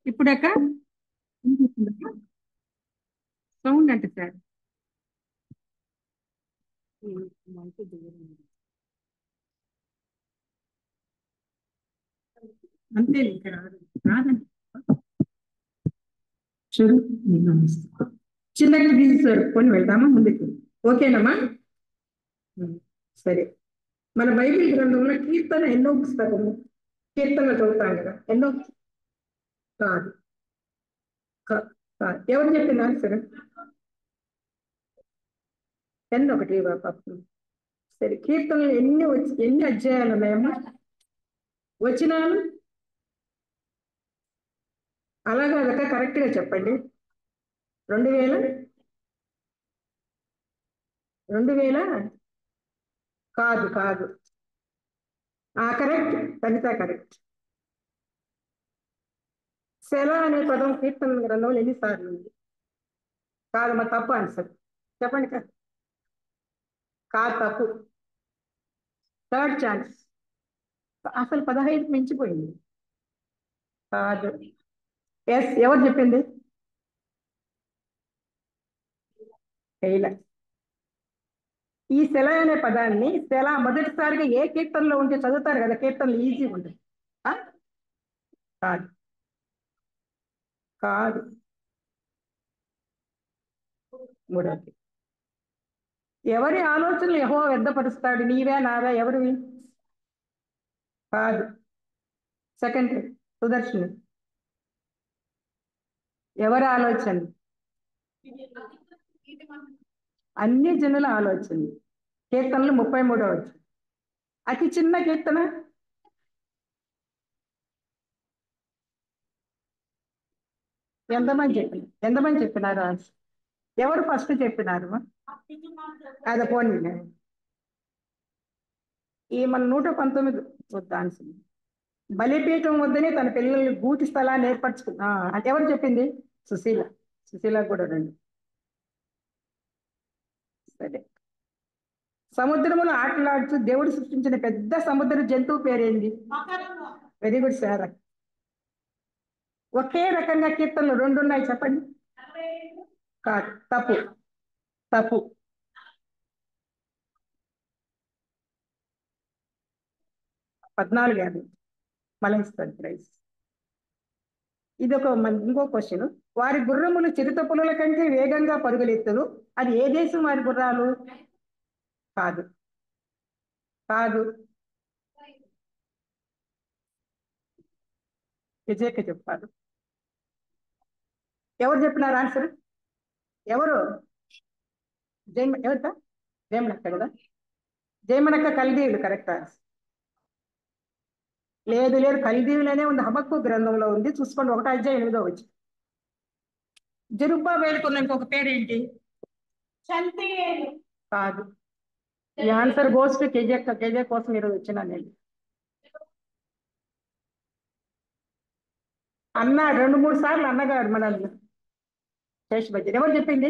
ఇప్పుడక్క sound అంటే sir అంతే ఇంకా రాదు రాదండి చూడు చిన్నగా తీసుకొని వెళ్దామా ముందుకు ఓకేనమ్మా సరే మన బైబిల్ గ్రంథంలో కీర్తన ఎన్నో పుస్తకము కీర్తనలు చదువుతాం కదా ఎన్నో కాదు కాదు ఎవరు చెప్పినారు సరే ఎన్ని ఒకటి పాపం సరే కీర్తనలు ఎన్ని వచ్చి ఎన్ని అధ్యాయాలు ఉన్నాయమ్మా వచ్చినాలు అలాగా అదక కరెక్ట్ గా చెప్పండి 2000 2000 కాదు కాదు కరెక్ట్ కవిత కరెక్ట్ సెల అనే పదం కీర్తన గ్రంథంలో ఎన్నిసార్లు ఉంది కాదు మా తప్పు ఆన్సర్ చెప్పండి కాదు తప్పు థర్డ్ ఛాన్స్ అసలు 15 మించిపోయింది కాదు ఎస్ ఎవరు చెప్పింది ఈ సెల అనే పదాన్ని సెల మొదటిసారిగా ఏ కీర్తనలో ఉంటే చదువుతారు కదా కీర్తనలు ఈజీ ఉంటుంది ఆ? కాదు కాదు మూడవది ఎవరి ఆలోచనలు యెహోవా వ్యర్థపరుస్తాడు నీవే నావే ఎవరివి కాదు సెకండ్ సుదర్శన్ ఎవరి ఆలోచన అన్ని జనుల ఆలోచన కీర్తనలు 33వ అతి చిన్న కీర్తన ఎంతమంది చెప్పినారు ఎవరు ఫస్ట్ చెప్పినారు అది పోనీ ఈ మన 119 వద్దాల్సి బలిపీఠం వద్దనే తన పిల్లల్ని గూటి స్థలాన్ని ఏర్పరచుకున్నా అది ఎవరు చెప్పింది సుశీల సుశీల కూడా రండి సరే సముద్రములో ఆటలాడుతూ దేవుడు సృష్టించిన పెద్ద సముద్ర జంతువు పేరేంది వెరీ గుడ్ సార్ ఒకే రకంగా కీర్తనలు 2 ఉన్నాయి చెప్పండి కాదు తప్పు తప్పు 14 మళ్ళీ ఇస్తాను ప్రైజ్ ఇది ఇంకో క్వశ్చన్ వారి గుర్రములు చిరుత పులుల కంటే వేగంగా పరుగులెత్తును అది ఏ దేశం వారి గుర్రాలు కాదు కాదు విజయక చెప్పారు ఎవరు చెప్పినారు ఆన్సర్ ఎవరు ఎవరికా జయమనక్క కదా జయమనక్క కల్దీవులు కరెక్ట్ లేదు లేదు కల్దీవులనే ఉంది హబక్కు గ్రంథంలో ఉంది చూసుకోండి 1 అధ్యాయం 8వ వచ్చి జరుబ్బా వేలుకున్న ఇంకొక పేరేంటి కాదు ఈ ఆన్సర్ గోస్ టు కేజే కోసం ఈరోజు వచ్చినా నేను అన్న 2-3 సార్లు అన్నగారు మన శేష్ బడ్జెట్ ఎవరు చెప్పింది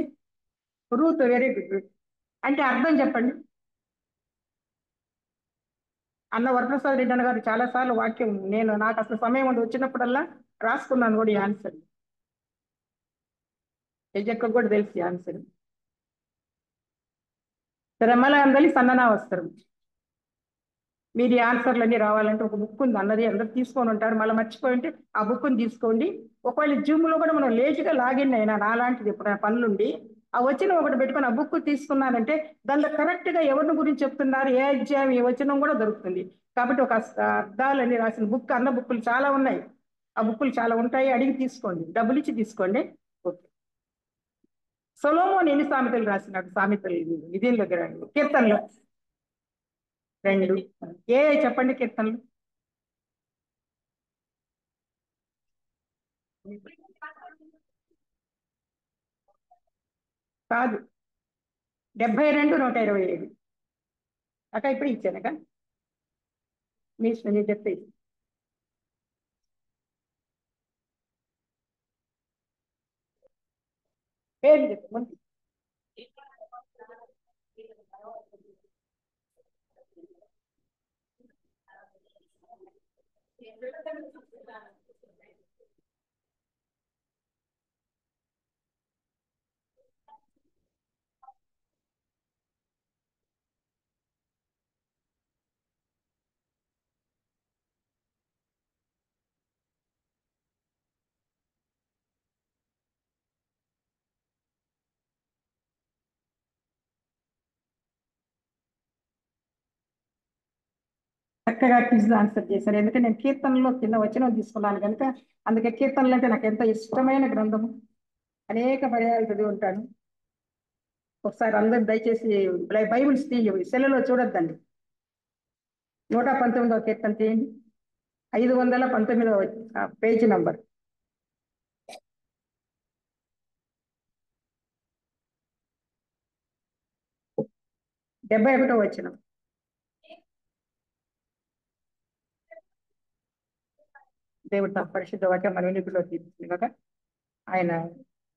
రూత్ వెరీ గుడ్ అంటే అర్థం చెప్పండి అన్న వరప్రసాద్ రెడ్డి అన్న గారు చాలా సార్లు వాక్యం నాకు అసలు సమయం ఉండి వచ్చినప్పుడల్లా రాసుకున్నాను కూడా ఈ ఆన్సర్ యజక్క కూడా తెలుసు ఈ ఆన్సర్ తిరుమల అందరి సన్ననా వస్తారు మీరు ఈ ఆన్సర్లన్నీ రావాలంటే ఒక బుక్ ఉంది అన్నది అందరు తీసుకొని ఉంటారు మళ్ళీ మర్చిపోయి ఉంటే ఆ బుక్ని తీసుకోండి ఒకవేళ జూమ్లో కూడా మనం లేట్గా లాగిన్ అయినా నాలాంటిది ఇప్పుడు పనులుండి ఆ వచ్చిన ఒకటి పెట్టుకొని ఆ బుక్ తీసుకున్నానంటే దాంట్లో కరెక్ట్గా ఎవరిని గురించి చెప్తున్నారు ఏ అధ్యాయం ఏ వచనం కూడా దొరుకుతుంది కాబట్టి ఒక అర్థాలన్నీ రాసిన బుక్ అన్న బుక్కులు చాలా ఉన్నాయి ఆ బుక్కులు చాలా ఉంటాయి అడిగి తీసుకోండి డబ్బులు ఇచ్చి తీసుకోండి ఓకే సొలొమోను ఎన్ని సామెతలు రాసినాడు సామెతలు నిధుల దగ్గర కీర్తనలు 2 చెప్పండి కీర్తనలు కాదు 72-127 అక్క ఇప్పుడు ఇచ్చానక మీ ఇష్టం నేను చెప్తే పేరు చెప్పండి చక్కగా క్విజ్ ఆన్సర్ చేశారు. ఎందుకంటే నేను కీర్తనలో కింద వచనం తీసుకున్నాను కనుక, అందుకే కీర్తనలు అంటే నాకు ఎంతో ఇష్టమైన గ్రంథము. అనేక పర్యాయాలు చదివి ఉంటాను. ఒకసారి అందరు దయచేసి బైబిల్స్ తీయండి, సెల్లులో చూడొద్దండి. 119వ కీర్తన తీయండి, 519వ పేజీ నంబర్. 71వ వచనం. దేవుడు తన పరిశుద్ధ వాక్యం మన వెలుగులో తీర్చింది కనుక ఆయన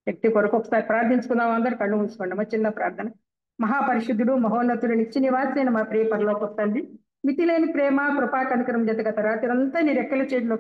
శక్తి కొరకు ఒకసారి ప్రార్థించుకుందాం. అందరు కళ్ళు మూసుకోండి. మా చిన్న ప్రార్థన. మహాపరిశుద్ధుడు మహోన్నతుడు నిత్య నివాసైన మా ప్రియ పరలోక తండ్రి, మితిలేని ప్రేమ కృపా కనికరం జతగత రాత్రంతా నీ రెక్కల చేతిలో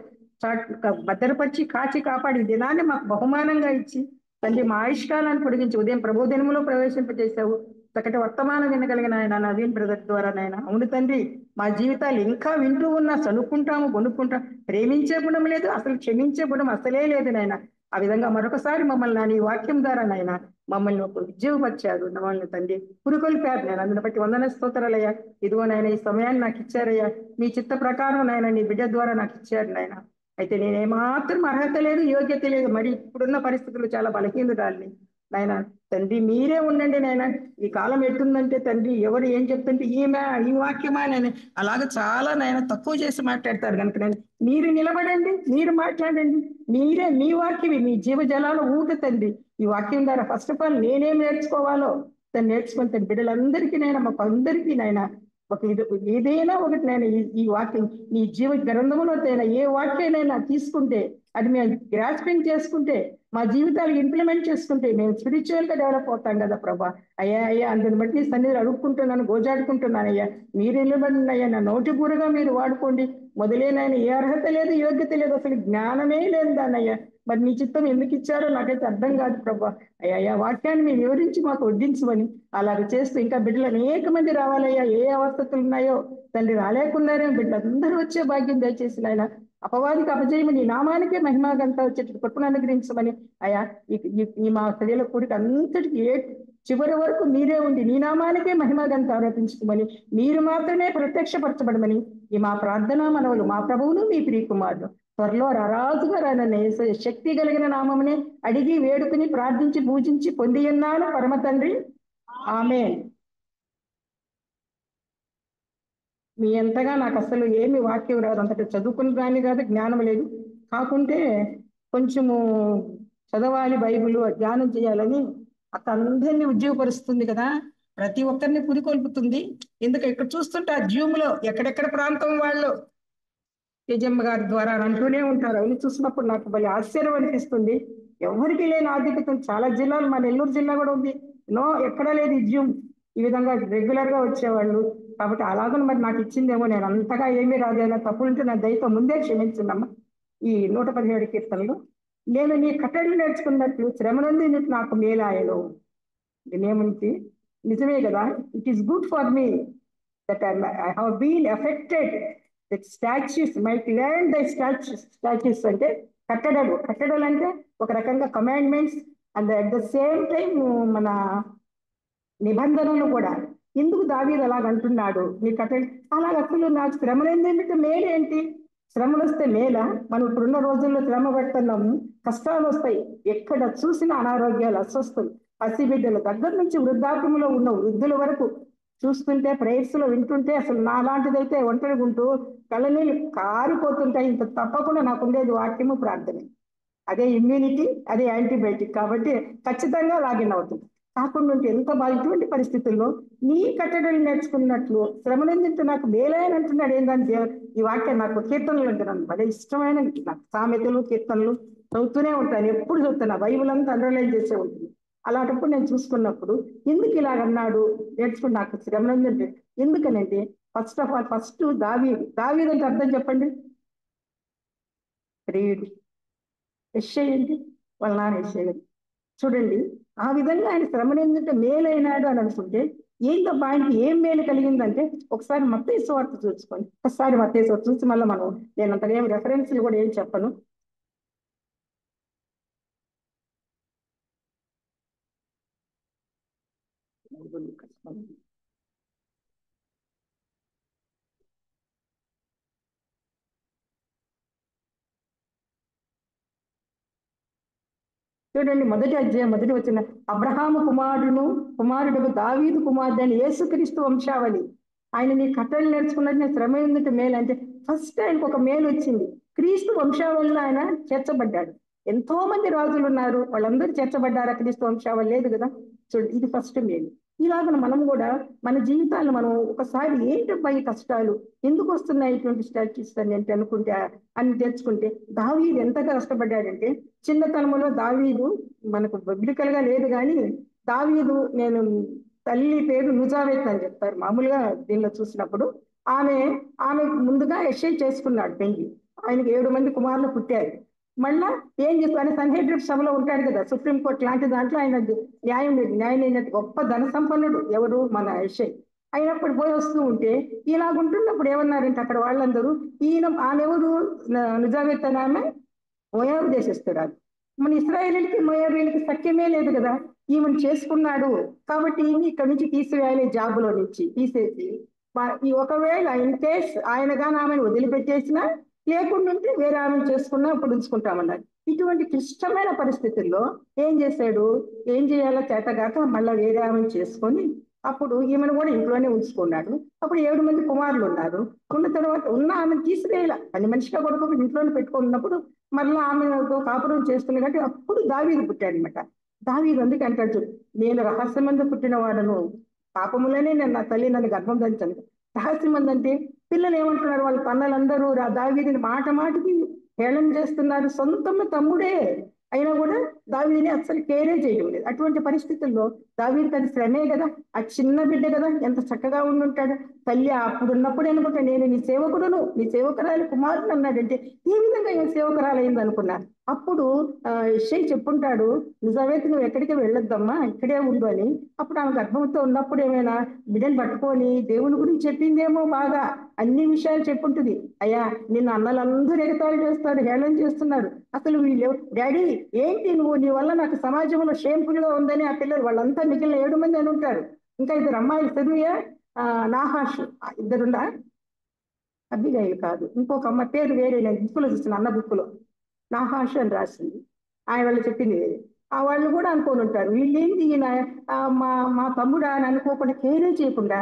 భద్రపరిచి కాచి కాపాడి ఈ దినాన్ని మాకు బహుమానంగా ఇచ్చి తండ్రి మా ఆయుష్కాలాన్ని పొడిగించి ఉదయం ప్రబోధనములో ప్రవేశింపజేశావు. చక్కటి వర్తమానం వినగలిగిన ఆయన నవీన్ బ్రదర్ ద్వారా నాయన. అవును తండ్రి, మా జీవితాలు ఇంకా వింటూ ఉన్నా చనుక్కుంటాము, కొనుక్కుంటాం. ప్రేమించే గుణం లేదు, అసలు క్షమించే గుణం అసలే లేదు నాయన. ఆ విధంగా మరొకసారి మమ్మల్ని నా నీ వాక్యం ద్వారా నాయన మమ్మల్ని ఒక ఉద్యోగపరిచారు. మమ్మల్ని తండ్రి పురుకొల్పారు. నేను అందుని బట్టి వందన స్తోత్రాలయ్యా. ఇదిగో నాయన ఈ సమయాన్ని నాకు ఇచ్చారయ్యా. మీ చిత్త ప్రకారం నాయన నీ బిడ్డ ద్వారా నాకు ఇచ్చారు నాయన. అయితే నేనేమాత్రం అర్హత లేదు, యోగ్యత లేదు. మరి ఇప్పుడున్న పరిస్థితులు చాలా బలహీనురాలిని నాయన. తండ్రి మీరే ఉండండి నాయన. ఈ కాలం ఎట్టుందంటే తండ్రి ఎవరు ఏం చెప్తుంటే ఈమె ఈ వాక్యమా నేను అలాగ చాలా నాయన తక్కువ చేసి మాట్లాడతారు కనుక నేను మీరు నిలబడండి, మీరు మాట్లాడండి. మీరే మీ వాక్యమే మీ జీవజలాలు ఊగుతండి. ఈ వాక్యం ద్వారా ఫస్ట్ ఆఫ్ ఆల్ నేనేం నేర్చుకోవాలో దాన్ని నేర్చుకుని తన బిడ్డలందరికీ నైనా మాకు అందరికీ నైనా ఒక ఏదైనా ఒకటి నేను ఈ వాక్యం నీ జీవ గ్రంథంలో ఏ వాక్యానైనా తీసుకుంటే అది మేము గ్రాస్పింగ్ చేసుకుంటే మా జీవితాలు ఇంప్లిమెంట్ చేసుకుంటే మేము స్పిరిచువల్ గా డెవలప్ అవుతాం కదా ప్రభా. అయ్యా అయ్యా అందుని బట్టి సన్నిధిని అడుక్కుంటున్నాను, గోజాడుకుంటున్నాను అయ్యా. మీరు నిలబడిన అయ్యా నా నోటి బూరగా మీరు వాడుకోండి. మొదలైన ఏ అర్హత లేదు, యోగ్యత లేదు, అసలు జ్ఞానమే లేదు దాన్ని అయ్యా. మరి నీ చిత్తం ఎందుకు ఇచ్చారో నాకైతే అర్థం కాదు ప్రభా. అయ్యా అయ్యా వాక్యాన్ని మీరు వివరించి మాకు వడ్డించమని అలాగ చేస్తూ ఇంకా బిడ్డలు అనేక మంది రావాలయ్యా. ఏ అవస్థలు ఉన్నాయో తండ్రి రాలేకున్నారే బిడ్డలందరూ వచ్చే భాగ్యం దయచేసి నాయన. అపవాదికి అపజయము నీ నామానికే మహిమాగంతా వచ్చేటట్టు కృపను అనుగ్రహించమని అయ్యా. ఈ మా స్త్రీల కూడికి అంతటికి చివరి వరకు మీరే ఉండి నీ నామానికే మహిమాగంతా ఆరోపించుకోమని మీరు మాత్రమే ప్రత్యక్షపరచబడమని ఈ మా ప్రార్థన మనవులు మా ప్రభువును మీ ప్రియకుమారుడు త్వరలో రారాజుగా రానన్న శక్తి కలిగిన నామమునే అడిగి వేడుకుని ప్రార్థించి పూజించి పొంది ఉన్నాను పరమ తండ్రి. ఆమె మీ ఎంతగా నాకు అసలు ఏమి వాక్యం రాదు, అంతటి చదువుకుని దాన్ని కాదు, జ్ఞానం లేదు. కాకుంటే కొంచెము చదవాలి బైబిల్, ధ్యానం చేయాలని అక్క అందరినీ ఉద్యోగపరుస్తుంది కదా, ప్రతి ఒక్కరిని పురికొల్పుతుంది. ఎందుకంటే ఇక్కడ చూస్తుంటే ఆ జూమ్ లో ఎక్కడెక్కడ ప్రాంతం వాళ్ళు తేజమ్మ గారి ద్వారా అంటూనే ఉంటారు. అవన్నీ చూసినప్పుడు నాకు భలే ఆశ్చర్యం అనిపిస్తుంది. ఎవరికి లేని ఆర్థికత చాలా జిల్లాలు, మా నెల్లూరు జిల్లా కూడా ఉంది. ఎక్కడా లేదు ఈ జూమ్. ఈ విధంగా రెగ్యులర్ గా వచ్చేవాళ్ళు. కాబట్టి అలాగని మరి నాకు ఇచ్చిందేమో, నేను అంతగా ఏమీ రాదైనా తప్పులుంటే నా దయతో ముందే క్షమించిందమ్మా. ఈ 117 కీర్తనలు నేను నీ కట్టడలు నేర్చుకున్నట్లు శ్రమ నుండి నాకు మేలాయను. దీనేముంది నిజమే కదా. It is good for me that I have been affected that statues might learn the statues అంటే కట్టడలు అంటే ఒక రకంగా commandments and at the same time మన నిబంధనలు కూడా. ఎందుకు దావీదు అలాగ అంటున్నాడు నీ కట్టడి అలాగ అసలు నాకు శ్రమలు ఏంటంటే మేలేంటి? శ్రమలు వస్తే మేల? మనం ఇప్పుడున్న రోజుల్లో శ్రమ పడుతున్నాము, కష్టాలు వస్తాయి. ఎక్కడ చూసినా అనారోగ్యాలు, అస్వస్థలు, పసిబిడ్డల దగ్గర నుంచి వృద్ధాప్యంలో ఉన్న వృద్ధుల వరకు చూస్తుంటే ప్రేయర్స్ లో వింటుంటే అసలు నా లాంటిదైతే ఒంటరిగుంటూ కళ్ళనీళ్ళు కారిపోతుంటాయి. ఇంత తప్పకుండా నాకు ఉండేది వాక్యము, ప్రార్థన. అదే ఇమ్యూనిటీ, అదే యాంటీబయాటిక్. కాబట్టి ఖచ్చితంగా లాగిన్ అవుతుంది. కాకుండా ఉంటే ఎంత బాగా ఇటువంటి పరిస్థితుల్లో నీ కట్టడలు నేర్చుకున్నట్లు శ్రమనిందింటే నాకు మేలైన అంటున్నాడు. ఏంటంటే ఈ వాక్యం నాకు కీర్తనలు అంటున్నాను భలే ఇష్టమైన నాకు సామెతలు కీర్తనలు చదువుతూనే ఉంటాను. ఎప్పుడు చదువుతున్నా, బైబిల్ అంతా అండర్లైన్ చేసే ఉంటుంది. అలాంటప్పుడు నేను చూసుకున్నప్పుడు ఎందుకు ఇలాగన్నాడు నేర్చుకుని నాకు శ్రమనిందంటే ఎందుకనంటే ఫస్ట్ ఆఫ్ ఆల్ ఫస్ట్ దావీదంటే అర్థం చెప్పండి. ప్రియుడు. యెషయా ఏంటి? వాళ్ళ నాన్న యెషయా. చూడండి, ఆ విధంగా ఆయన శ్రమను ఎందుకంటే మేలైనాడు అని అనుకుంటే ఏంటబ్బా ఆయనకి ఏం మేలు కలిగిందంటే ఒకసారి మత్తయి సువార్త చూసుకోండి. ఒకసారి మత్తయి సువార్త చూసి మళ్ళీ మనం నేను అంతగా ఏం రెఫరెన్స్లు కూడా ఏం చెప్పను. చూడండి, మొదటి అధ్యాయం మొదటి వచ్చిన అబ్రహాము కుమారుడు దావీదు కుమారుడు అని యేసుక్రీస్తు వంశావళి. ఆయన నీ కట్టలు నేర్చుకున్నట్టు నేను శ్రమ ఎందుకు మేలు అంటే ఫస్ట్ ఆయనకు ఒక మేలు వచ్చింది. క్రీస్తు వంశావళిలో ఆయన చేర్చబడ్డాడు. ఎంతో మంది రాజులు ఉన్నారు, వాళ్ళందరూ చేర్చబడ్డారా క్రీస్తు వంశావళి? లేదు కదా. చూడు, ఇది ఫస్ట్ మేలు. ఇలాగ మనం కూడా మన జీవితాన్ని మనం ఒకసారి ఏంటబ్బా ఈ కష్టాలు ఎందుకు వస్తున్నాయి ఇటువంటి స్టాటిస్టిక్స్ అని అంటే అనుకుంటే అని తెచ్చుకుంటే దావీదు ఎంత కష్టపడ్డాడంటే చిన్నతనంలో దావీదు మనకు బిబ్లికల్ గా లేదు కానీ దావీదు నేను తల్లి పేరు నుజావేత్ అని చెప్తారు మామూలుగా దీనిలో చూసినప్పుడు. ఆమె ఆమె ముందుగా యెష్షై చేసుకున్నాడు పెళ్లి. ఆయనకి 7 మంది కుమారులు పుట్టారు. మళ్ళా ఏం చేస్తారు ఆయన సన్హెడ్రిప్ సభలో ఉంటాడు కదా, సుప్రీంకోర్టు లాంటి దాంట్లో ఆయన న్యాయం గొప్ప ధన సంపన్నుడు ఎవరు మన యెష్షై. అయినప్పుడు పోయి వస్తూ ఉంటే ఇలాగుంటున్నప్పుడు ఏమన్నారంటే అక్కడ వాళ్ళందరూ ఆమెవరు నిజావేత్ అని ఆమె మోయాబు దేశస్తురాలు. మన ఇశ్రాయేలీలకి మోయాబీలకి సఖ్యమే లేదు కదా. ఈమెను చేసుకున్నాడు కాబట్టి ఈమె ఇక్కడ నుంచి తీసివేయాలి, జాబులో నుంచి తీసేసి ఈ ఒకవేళ ఇన్ కేస్ ఆయన కానీ ఆమెను వదిలిపెట్టేసినా లేకుండా ఉంటే వేరే ఆమెను చేసుకున్నా అప్పుడు ఉంచుకుంటామన్నారు. ఇటువంటి క్లిష్టమైన పరిస్థితుల్లో ఏం చేశాడు, ఏం చేయాలో చేతగాక మళ్ళీ వేరే ఆమెను చేసుకొని అప్పుడు ఈమెను కూడా ఇంట్లోనే ఉంచుకున్నాడు. అప్పుడు 7 మంది కుమారులు ఉన్నారు. ఉన్న తర్వాత ఉన్న ఆమెను తీసివేయాల పని మనిషిగా కొడుకు ఇంట్లోనే పెట్టుకున్నప్పుడు మళ్ళీ ఆమెతో కాపురం చేస్తుంది కాబట్టి అప్పుడు దావీదు పుట్టాడు అనమాట. దావీదు అందుకే అంటాడు చూడు, నేను రహస్యమందు పుట్టిన వాడను, పాపములనే నేను నా తల్లి నన్ను గర్భం ధరించాను. రహస్యమంది అంటే పిల్లలు ఏమంటున్నారు, వాళ్ళ తన్నలందరూ దావీదుని మాట మాటికి హేళన చేస్తున్నారు. సొంతమ్మ తమ్ముడే అయినా కూడా దావీదుని అసలు కేరే చేయడం లేదు. అటువంటి పరిస్థితుల్లో దావీదుకి అది శ్రమే కదా, ఆ చిన్న బిడ్డ కదా, ఎంత చక్కగా ఉండుంటాడు. తల్లి అప్పుడు ఉన్నప్పుడు అనుకుంటా నేను నీ సేవకుడును, నీ సేవకురాలి కుమారుడు అన్నాడంటే ఏ విధంగా ఏం సేవకురాలు అయింది అనుకున్నారు. అప్పుడు యెష్షై చెప్పుంటాడు, నిజావేత్ నువ్వు ఎక్కడికి వెళ్ళొద్దమ్మా, ఇక్కడే ఉండు అని. అప్పుడు ఆమె గర్భంతో ఉన్నప్పుడు ఏమైనా బిడ్డను పట్టుకొని దేవుని గురించి చెప్పిందేమో, బాగా అన్ని విషయాలు చెప్పుంటుంది. అయ్యా నిన్ను అన్నలందరూ ఎగతాళి చేస్తారు, హేళన చేస్తున్నారు, అసలు వీళ్ళు డాడీ ఏంటి నువ్వు, నీ వల్ల నాకు సమాజంలో షేమ్ఫుల్ గా ఉందని ఆ పిల్లలు వాళ్ళంతా మిగిలిన 7 మంది అని ఉంటారు. ఇంకా 2 అమ్మాయిలు చదివే నాహాష్ ఇద్దరుండా, అబ్బిగైలు కాదు, ఇంకొక అమ్మ పేరు వేరే, నేను బుక్కులో చూస్తున్నా అన్న బుక్కులో నాహాష్ అని రాసింది. ఆయన వాళ్ళు చెప్పింది వేరే. ఆ వాళ్ళు కూడా అనుకోని ఉంటారు వీళ్ళేంటి ఈయన మా మా తమ్ముడా అని అనుకోకుండా కేరే చేయకుండా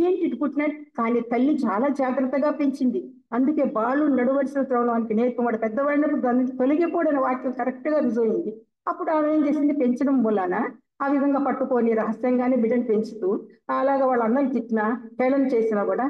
ఏంటి ఇటు పుట్టినట్టు. కానీ తల్లి చాలా జాగ్రత్తగా పెంచింది. అందుకే బాలు నడువలసిన త్రోవడానికి నేర్పవాడు పెద్దవాడినప్పుడు దాని నుంచి తొలగిపోవడని వాక్యం కరెక్ట్ గా రుజువైంది. అప్పుడు ఆమె ఏం చేసింది, పెంచడం వలన ఆ విధంగా పట్టుకొని రహస్యంగానే బిడ్డను పెంచుతూ అలాగా వాళ్ళ అన్నలు తిట్టినా హేళన చేసినా కూడా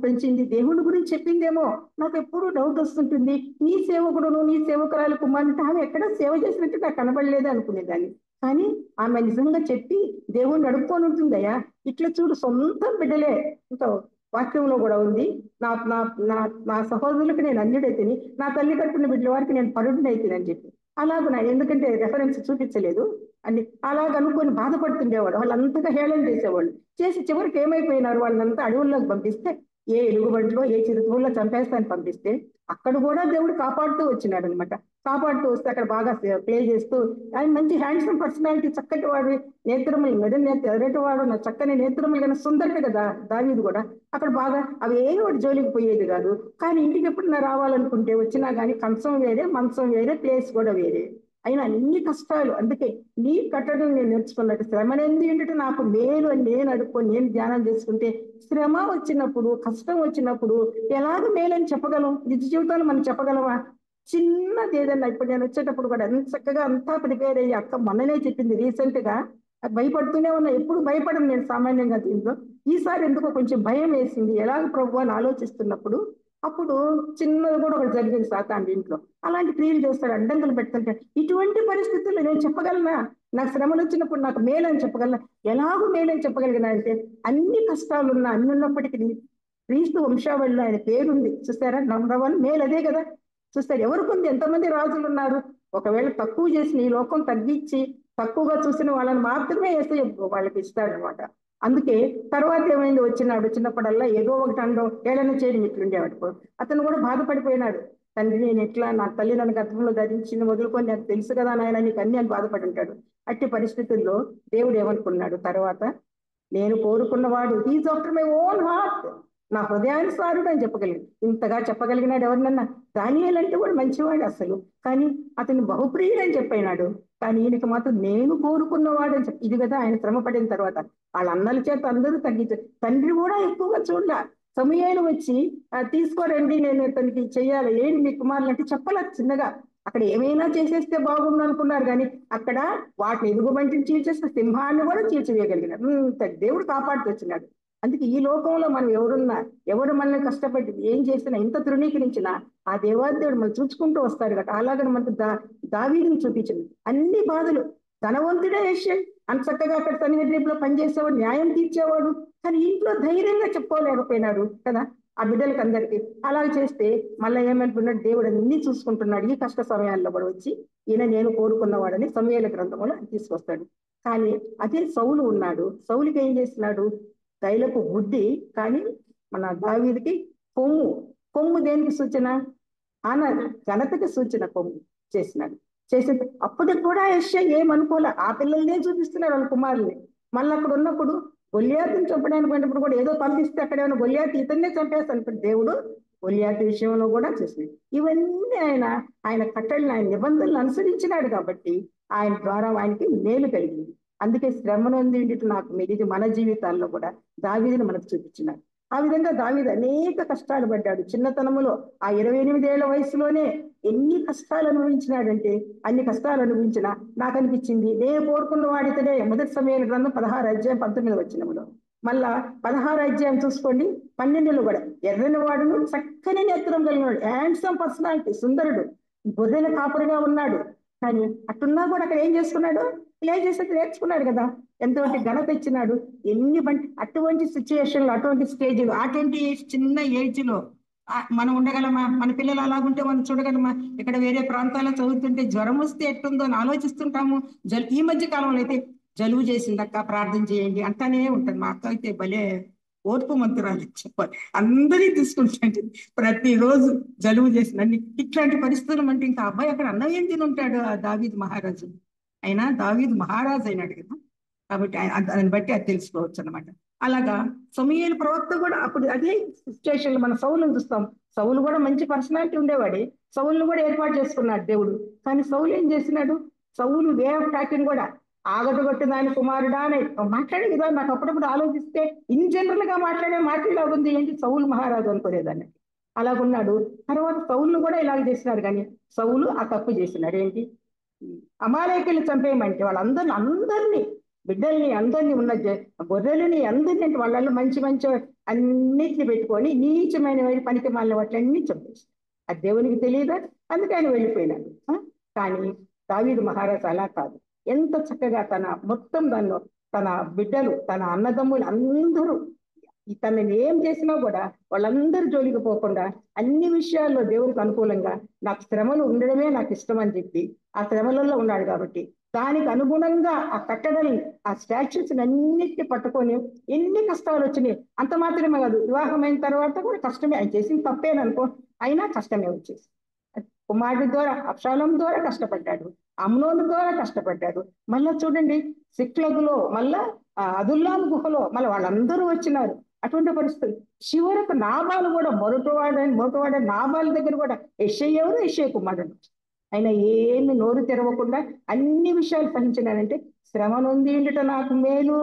పెంచింది. దేవుడి గురించి చెప్పిందేమో నాకు ఎప్పుడు డౌట్ వస్తుంటుంది, నీ సేవకుడును నీ సేవకురాలు కుమారుని ఆమె ఎక్కడ సేవ చేసినట్టు నాకు కనబడలేదు అనుకునేదాన్ని. కానీ ఆమె నిజంగా చెప్పి దేవుణ్ణి అడుక్కొని ఉంటుందయ్యా. ఇట్లా చూడు, సొంత బిడ్డలే. ఇంకా వాక్యంలో కూడా ఉంది, నా నా నా నా సహోదరులకు నేను అన్యుడైతిని, నా తల్లి కట్టుకున్న బిడ్డల వారికి నేను పరుడినైతిని అని చెప్పి. అలాగ నా ఎందుకంటే రెఫరెన్స్ చూపించలేదు అని అలాగ అనుకొని బాధపడుతుండేవాడు. వాళ్ళు అంతగా హేళన చేసేవాళ్ళు. చేసి చివరికి ఏమైపోయినారు, వాళ్ళంతా అడవుల్లోకి పంపిస్తే ఏ ఎలుగుబంట్లో ఏ చిరుతవుల్లో చంపేస్తాను పంపిస్తే అక్కడ కూడా దేవుడు కాపాడుతూ వచ్చినాడు అనమాట. కాపాడుతూ వస్తే అక్కడ బాగా ప్లే చేస్తూ ఆయన మంచి హ్యాండ్సమ్ పర్సనాలిటీ, చక్కటి వాడు, నేత్రములు మెడల్ ఎర్రటి వాడు, నా చక్కని నేత్రములు కానీ సుందరుడు కదా దావీదు కూడా. అక్కడ బాగా అవి ఏ వాడు జోలికి పోయేది కాదు. కానీ ఇంటికి ఎప్పుడన్నా రావాలనుకుంటే వచ్చినా కానీ కంచం వేరే, మంచం వేరే, ప్లేస్ కూడా వేరే. అయినా అన్ని కష్టాలు. అందుకే నీ కట్టడం నేను నేర్చుకున్నట్టు శ్రమనేంది ఏంటంటే నాకు మేలు అని నేను అడుక్కొని నేను ధ్యానం చేసుకుంటే శ్రమ వచ్చినప్పుడు, కష్టం వచ్చినప్పుడు ఎలాగ మేలని చెప్పగలం? నిజ జీవితంలో మనం చెప్పగలమా? చిన్నది ఏదన్నా ఇప్పుడు నేను వచ్చేటప్పుడు కూడా ఎంత చక్కగా అంతా ప్రిపేర్ అయ్యి అక్క మొన్ననే చెప్పింది రీసెంట్ గా, భయపడుతూనే ఉన్నా. ఎప్పుడు భయపడను నేను సామాన్యంగా దీంట్లో. ఈసారి ఎందుకో కొంచెం భయం వేసింది, ఎలాగ ప్రభు అని ఆలోచిస్తున్నప్పుడు అప్పుడు చిన్నది కూడా ఒకటి జరిగింది సాతాను ఇంట్లో. అలాంటి క్రియలు చేస్తాడు, అడ్డంకులు పెడుతుంటే ఇటువంటి పరిస్థితుల్లో నేను చెప్పగలనా? నాకు శ్రమలు వచ్చినప్పుడు నాకు మేలని చెప్పగలనా? ఎలాగో మేలని చెప్పగలిగినా అంటే అన్ని కష్టాలున్నా అన్ని ఉన్నప్పటికీ క్రీస్తు వంశావళిలో ఆయన పేరుంది చూస్తారా. నంబర్ 1 మేలు అదే కదా. చూస్తారు ఎవరికి ఉంది, ఎంతమంది రాజులు ఉన్నారు. ఒకవేళ తక్కువ చేసి ఈ లోకం తగ్గించి తక్కువగా చూసిన వాళ్ళని మాత్రమే యేసయ్య వాళ్ళకి ఇస్తాడనమాట. అందుకే తర్వాత ఏమైంది, వచ్చినాడు చిన్నప్పుడల్లా ఏదో ఒకటి అనడం, ఏదైనా చేయడం ఇట్లుండేవాడు. అతను కూడా బాధపడిపోయినాడు. తండ్రి నేను ఎట్లా, నా తల్లి నన్ను గర్భంలో ధరించింది మొదలుకొని నాకు తెలుసు కదా నాయన నీకు అన్ని అని బాధపడి ఉంటాడు. అట్టి పరిస్థితుల్లో దేవుడు ఏమనుకున్నాడు తర్వాత, నేను కోరుకున్నవాడు he's after my own heart, నా హృదయానుసారుడు అని చెప్పగలిగి, ఇంతగా చెప్పగలిగినాడు ఎవరినన్నా? దానియేలు అంటే కూడా మంచివాడు అసలు, కానీ అతను బహుప్రియుడు అని చెప్పినాడు. కానీ ఈయనకి మాత్రం నేను కోరుకున్నవాడు అని చెప్పి, ఇది కదా ఆయన శ్రమ పడిన తర్వాత వాళ్ళ అన్నల చేత అందరూ తగ్గించారు. తండ్రి కూడా ఎక్కువగా చూడాల. సమయాలు వచ్చి తీసుకోరండి నేను ఇతనికి చెయ్యాలి, ఏంటి మీ కుమారులు అంటే చెప్పాల చిన్నగా. అక్కడ ఏమైనా చేసేస్తే బాగుండు అనుకున్నారు, కానీ అక్కడ వాటిని ఎదుగుబంటిని చీల్చేసిన సింహాన్ని కూడా చీల్చివేయగలిగినారు. దేవుడు కాపాడుతూ వచ్చినాడు. అందుకే ఈ లోకంలో మనం ఎవరున్నా, ఎవరు మనల్ని కష్టపడి ఏం చేసినా, ఇంత తృణీకరించినా ఆ దేవాదేవుడు మనం చూసుకుంటూ వస్తాడు కదా. అలాగని మనకు దావీదుని చూపించింది. అన్ని బాధలు, ధనవంతుడే యెషయా అంత చక్కగా అక్కడ సన్నిధిలో పనిచేసేవాడు, న్యాయం తీర్చేవాడు, కానీ ఇంట్లో ధైర్యంగా చెప్పుకోలేకపోయినాడు కదా ఆ బిడ్డలకి అందరికీ. అలా చేస్తే మళ్ళీ ఏమనుకున్నాడు, దేవుడు అన్ని చూసుకుంటున్నాడు. ఈ కష్ట సమయాల్లో కూడా వచ్చి ఈయన నేను కోరుకున్నవాడని సమూయేలు గ్రంథంలో తీసుకొస్తాడు. కానీ అదే సౌలు ఉన్నాడు. సౌలుకి ఏం చేస్తున్నాడు, తైలపు బుద్ధి, కానీ మన దావీదుకి కొమ్ము. కొమ్ము దేనికి సూచన? ఆన ఘనతకి సూచన కొమ్ము చేసినాడు. చేసే అప్పటికి కూడా యెషయా ఏమనుకోలే, ఆ పిల్లల్నే చూపిస్తున్నాడు వాళ్ళ కుమారుల్ని. మళ్ళీ అక్కడ ఉన్నప్పుడు గొల్లియాతుని చంపడానికి పోయినప్పుడు కూడా ఏదో పంపిస్తే అక్కడ ఏమైనా గొల్లియాతు ఇతన్నే చంపేస్తాను అనుకుంటే దేవుడు గొల్లియాతు విషయంలో కూడా చేసినాడు. ఇవన్నీ ఆయన కట్టడిని, ఆయన నిబంధనలు అనుసరించినాడు కాబట్టి ఆయన ద్వారా ఆయనకి మేలు కలిగింది. అందుకే శ్రమ నొంది నాకు మెలిది మన జీవితాల్లో కూడా దావీదుని మనకు చూపించినాడు. ఆ విధంగా దావీదు అనేక కష్టాలు పడ్డాడు చిన్నతనములో. ఆ 28 ఏళ్ల వయసులోనే ఎన్ని కష్టాలు అనుభవించినాడంటే, అన్ని కష్టాలు అనుభవించిన నాకు అనిపించింది నేను కోరుకున్న వాడితేనే. మొదటి సమయాల గ్రంథం 16 అధ్యాయం 19 వచనములో, మళ్ళా 16 అధ్యాయం చూసుకోండి 12లో కూడా, ఎర్రని వాడును చక్కని నేత్రం కలిగినాడు, హ్యాండ్సమ్ పర్సనాలిటీ, సుందరుడు, గొర్రెల కాపురిగా ఉన్నాడు. కానీ అట్టున్నా కూడా అక్కడ ఏం చేసుకున్నాడు, ప్లే చేసేది నేర్చుకున్నాడు కదా, ఎంతోటి ఘనత ఇచ్చినాడు. అటువంటి సిచ్యుయేషన్ లో, అటువంటి స్టేజ్ లో, అటువంటి చిన్న ఏజ్ లో మనం ఉండగలమా? మన పిల్లలు అలాగుంటే మనం చూడగలమా? ఇక్కడ వేరే ప్రాంతాల్లో చదువుతుంటే జ్వరం వస్తే ఎట్టుందో అని ఆలోచిస్తుంటాము. ఈ మధ్య కాలంలో అయితే జలుబు చేసిందక్క ప్రార్థన చేయండి అంటానే ఉంటుంది. మా అక్క అయితే భలే ఓర్పు మంతురాలు చెప్పాలి, అందరినీ తీసుకుంటాండి ప్రతిరోజు జలుబు చేసింది అన్ని. ఇట్లాంటి పరిస్థితులు అంటే ఇంకా అబ్బాయి అక్కడ అన్నం ఏం తిని ఉంటాడు ఆ దావీదు మహారాజు. అయినా దావీదు మహారాజు అయినాడు కదా, కాబట్టి దాన్ని బట్టి అది తెలుసుకోవచ్చు అనమాట. అలాగా సమూయేలు ప్రవక్త కూడా అప్పుడు అదే సిచ్యువేషన్ లో మన సౌలుని చూస్తాం. సౌలు కూడా మంచి పర్సనాలిటీ ఉండేవాడే, సౌలును కూడా ఏర్పాటు చేసుకున్నాడు దేవుడు. కానీ సౌలు ఏం చేసినాడు, సౌలు వే ఆఫ్ టాకింగ్ కూడా ఆగటగొట్టు దాని కుమారుడా అని మాట్లాడే విధానం నాకు అప్పుడప్పుడు ఆలోచిస్తే ఇన్ జనరల్ గా మాట్లాడే ఉంది, ఏంటి సౌలు మహారాజు అనుకునేదాన్ని. అలాగున్నాడు. తర్వాత సౌలును కూడా ఇలాగ చేసినాడు, కానీ సౌలు ఆ తప్పు చేసినాడు. ఏంటి, అమాలేకులు చంపేయమంటే అందరినీ బిడ్డల్ని అందరినీ ఉన్న గొర్రెలని అందరినీ వాళ్ళల్లో మంచి మంచి అన్నిటిని పెట్టుకొని నీచమైన పనికి మాలిన వాటిని చంపేసి, అది దేవునికి తెలియదా? అందుకే ఆయన వెళ్ళిపోయినాడు. కానీ దావీదు మహారాజు అలా కాదు. ఎంత చక్కగా మొత్తం దానిలో తన బిడ్డలు, తన అన్నదమ్ములు అందరూ తనని ఏం చేసినా కూడా వాళ్ళందరూ జోలికి పోకుండా అన్ని విషయాల్లో దేవుడికి అనుకూలంగా, నాకు శ్రమలు ఉండడమే నాకు ఇష్టం అని చెప్పి ఆ శ్రమలలో ఉన్నాడు. కాబట్టి దానికి అనుగుణంగా ఆ కట్టడల్ని, ఆ స్టాచ్యూస్ అన్నిటిని పట్టుకొని ఎన్ని కష్టాలు వచ్చినాయి. అంత మాత్రమే కాదు, వివాహమైన తర్వాత కూడా కష్టమే. ఆయన చేసిన తప్పేననుకో, అయినా కష్టమే వచ్చేసి. కుమారుడి ద్వారా, అబ్షాలోం ద్వారా కష్టపడ్డాడు, అమ్నోను ద్వారా కష్టపడ్డాడు. మళ్ళా చూడండి సిక్లగులో, మళ్ళా అదుల్లాం గుహలో మళ్ళీ వాళ్ళందరూ వచ్చినారు. అటువంటి పరిస్థితులు చివరకు నాబాలు కూడా మొరటవాడని నాబాల దగ్గర కూడా యెషయా ఎవరు, యెషయా కుమారుడు. ఆయన ఏమి నోరు తెరవకుండా అన్ని విషయాలు సహించినాడంటే శ్రమ నొంది ఉండుట నాకు మేలు.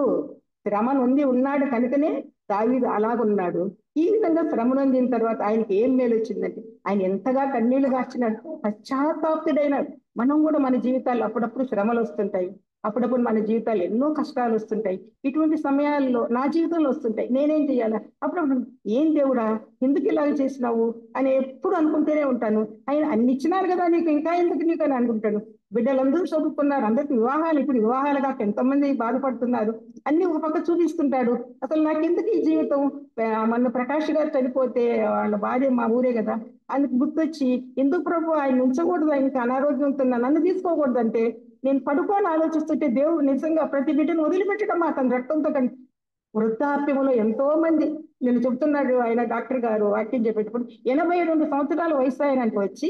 శ్రమ నొంది ఉన్నాడు కనుకనే దావీదు అలాగున్నాడు. ఈ విధంగా శ్రమ నొందిన తర్వాత ఆయనకి ఏం మేలు వచ్చిందంటే ఆయన ఎంతగా కన్నీళ్లు గార్చినాడు, పశ్చాత్తాప్తుడైనాడు. మనం కూడా మన జీవితాల్లో అప్పుడప్పుడు శ్రమలు వస్తుంటాయి, అప్పుడప్పుడు మన జీవితాలు ఎన్నో కష్టాలు వస్తుంటాయి. ఇటువంటి సమయాల్లో నా జీవితంలో వస్తుంటాయి. నేనేం చెయ్యాలా? అప్పుడప్పుడు ఏం దేవుడా ఎందుకు ఇలాగ చేసినావు అని ఎప్పుడు అనుకుంటూనే ఉంటాను. ఆయన అన్ని ఇచ్చినారు కదా నీకు, ఇంకా ఎందుకు నీకు అని అనుకుంటాను. బిడ్డలందరూ చదువుకున్నారు, అందరికి వివాహాలు, ఇప్పుడు వివాహాలు కాక ఎంతమంది బాధపడుతున్నారు. అన్ని ఒక పక్క చూపిస్తుంటాడు. అసలు నాకెందుకు ఈ జీవితం? మొన్న ప్రకాష్ గారు చనిపోతే వాళ్ళ భార్య మా ఊరే కదా, అందుకు గుర్తొచ్చి ఎందుకు ప్రభు ఆయన ఉంచకూడదు, ఆయనకి అనారోగ్యం ఉంటున్నా నన్ను తీసుకోకూడదంటే నేను పడుకొని ఆలోచిస్తుంటే దేవుడు నిజంగా ప్రతి బిడ్డను వదిలిపెట్టడం అతని రక్తంతో వృద్ధాప్యంలో ఎంతో మంది నేను చెప్తున్నాడు ఆయన డాక్టర్ గారు వాక్యం చెప్పేటప్పుడు 82 సంవత్సరాల వయసు ఆయనకి వచ్చి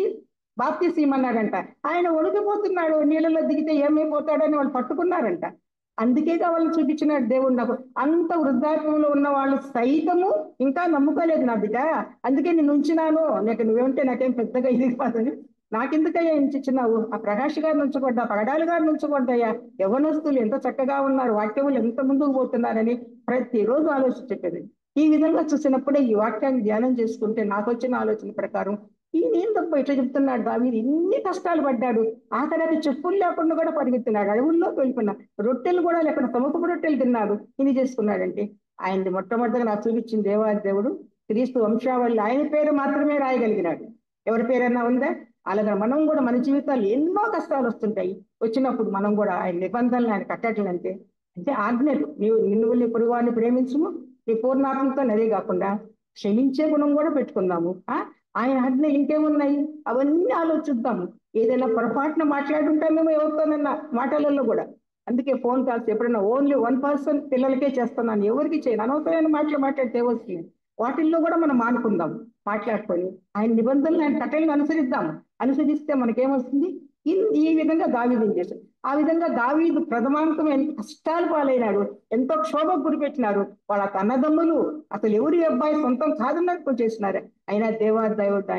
బాప్తీసం ఇమ్మన్నాడంట. ఆయన ఒడిగిపోతున్నాడు, నీళ్ళలో దిగితే ఏమైపోతాడని వాళ్ళు పట్టుకున్నారంట. అందుకే వాళ్ళని చూపించినాడు దేవుడు నాకు. అంత వృద్ధాప్యంలో ఉన్న వాళ్ళు సైతము ఇంకా నమ్ముకోలేదు నా బిడ్డ, అందుకే నేను ఉంచినాను, నువ్వేంటే నాకేం పెద్దగా ఇది కాదని. నాకెందుకయ్యా ఇంచిచ్చినావు? ఆ ప్రకాష్ గారిని ఉంచకూడదా, పగడాలి గారిని ఉంచకూడదయ్యా, యవనస్తులు ఎంత చక్కగా ఉన్నారు, వాక్యములు ఎంత ముందుకు పోతున్నారని ప్రతిరోజు ఆలోచించేది. ఈ విధంగా చూసినప్పుడే ఈ వాక్యాన్ని ధ్యానం చేసుకుంటే నాకు వచ్చిన ఆలోచన ప్రకారం ఈయన ఏం తప్ప ఇట్లా చెప్తున్నాడు, దావీదు ఇన్ని కష్టాలు పడ్డాడు, ఆఖరికి చెప్పులు లేకుండా కూడా పరిగెత్తున్నాడు, అడవుల్లో వెళ్ళిపోయినా రొట్టెలు కూడా లేకుండా సముఖపు రొట్టెలు తిన్నాడు, ఇది చేసుకున్నాడంటే ఆయన్ని మొట్టమొదటిగా నాకు చూపించిన దేవాది దేవుడు క్రీస్తు వంశావళి, ఆయన పేరు మాత్రమే రాయగలిగినాడు. ఎవరి పేరైనా ఉందా? అలాగే మనం కూడా మన జీవితాలు ఎన్నో కష్టాలు వస్తుంటాయి, వచ్చినప్పుడు మనం కూడా ఆయన నిబంధనలు ఆయన కట్టట్లంటే అంటే ఆజ్ఞలు, నీవు నిన్ను నీ పొరుగువారిని ప్రేమించుము నీ పూర్ణాత్మతో అదే కాకుండా క్షమించే గుణం కూడా పెట్టుకుందాము. ఆయన ఆజ్ఞ ఇంకేమున్నాయి అవన్నీ ఆలోచిద్దాము. ఏదైనా పొరపాటున మాట్లాడుంటామేమో ఎవరితోనన్నా మాటలలో కూడా. అందుకే ఫోన్ కాల్స్ ఎప్పుడైనా ఓన్లీ 1 పర్సన్ పిల్లలకే చేస్తున్నాను, ఎవరికి చేయను. అనవసరమైన మాటలు మాట్లాడితే వస్తుంది, వాటిల్లో కూడా మనం మానుకుందాం. మాట్లాడుకొని ఆయన నిబంధనలు ఆయన కట్టలను అనుసరిద్దాం. అనుసరిస్తే మనకేమొస్తుంది? ఈ విధంగా దావీదు చేశాడు. ఆ విధంగా దావీదు ప్రథమాంకమైన కష్టాలు పాలైనాడు, ఎంతో క్షోభకు గురిపెట్టినారు. వాళ్ళ అన్నదమ్ములు అసలు ఎవరి అబ్బాయి సొంతం కాదన్నట్టు చేసినారు. అయినా దేవుడు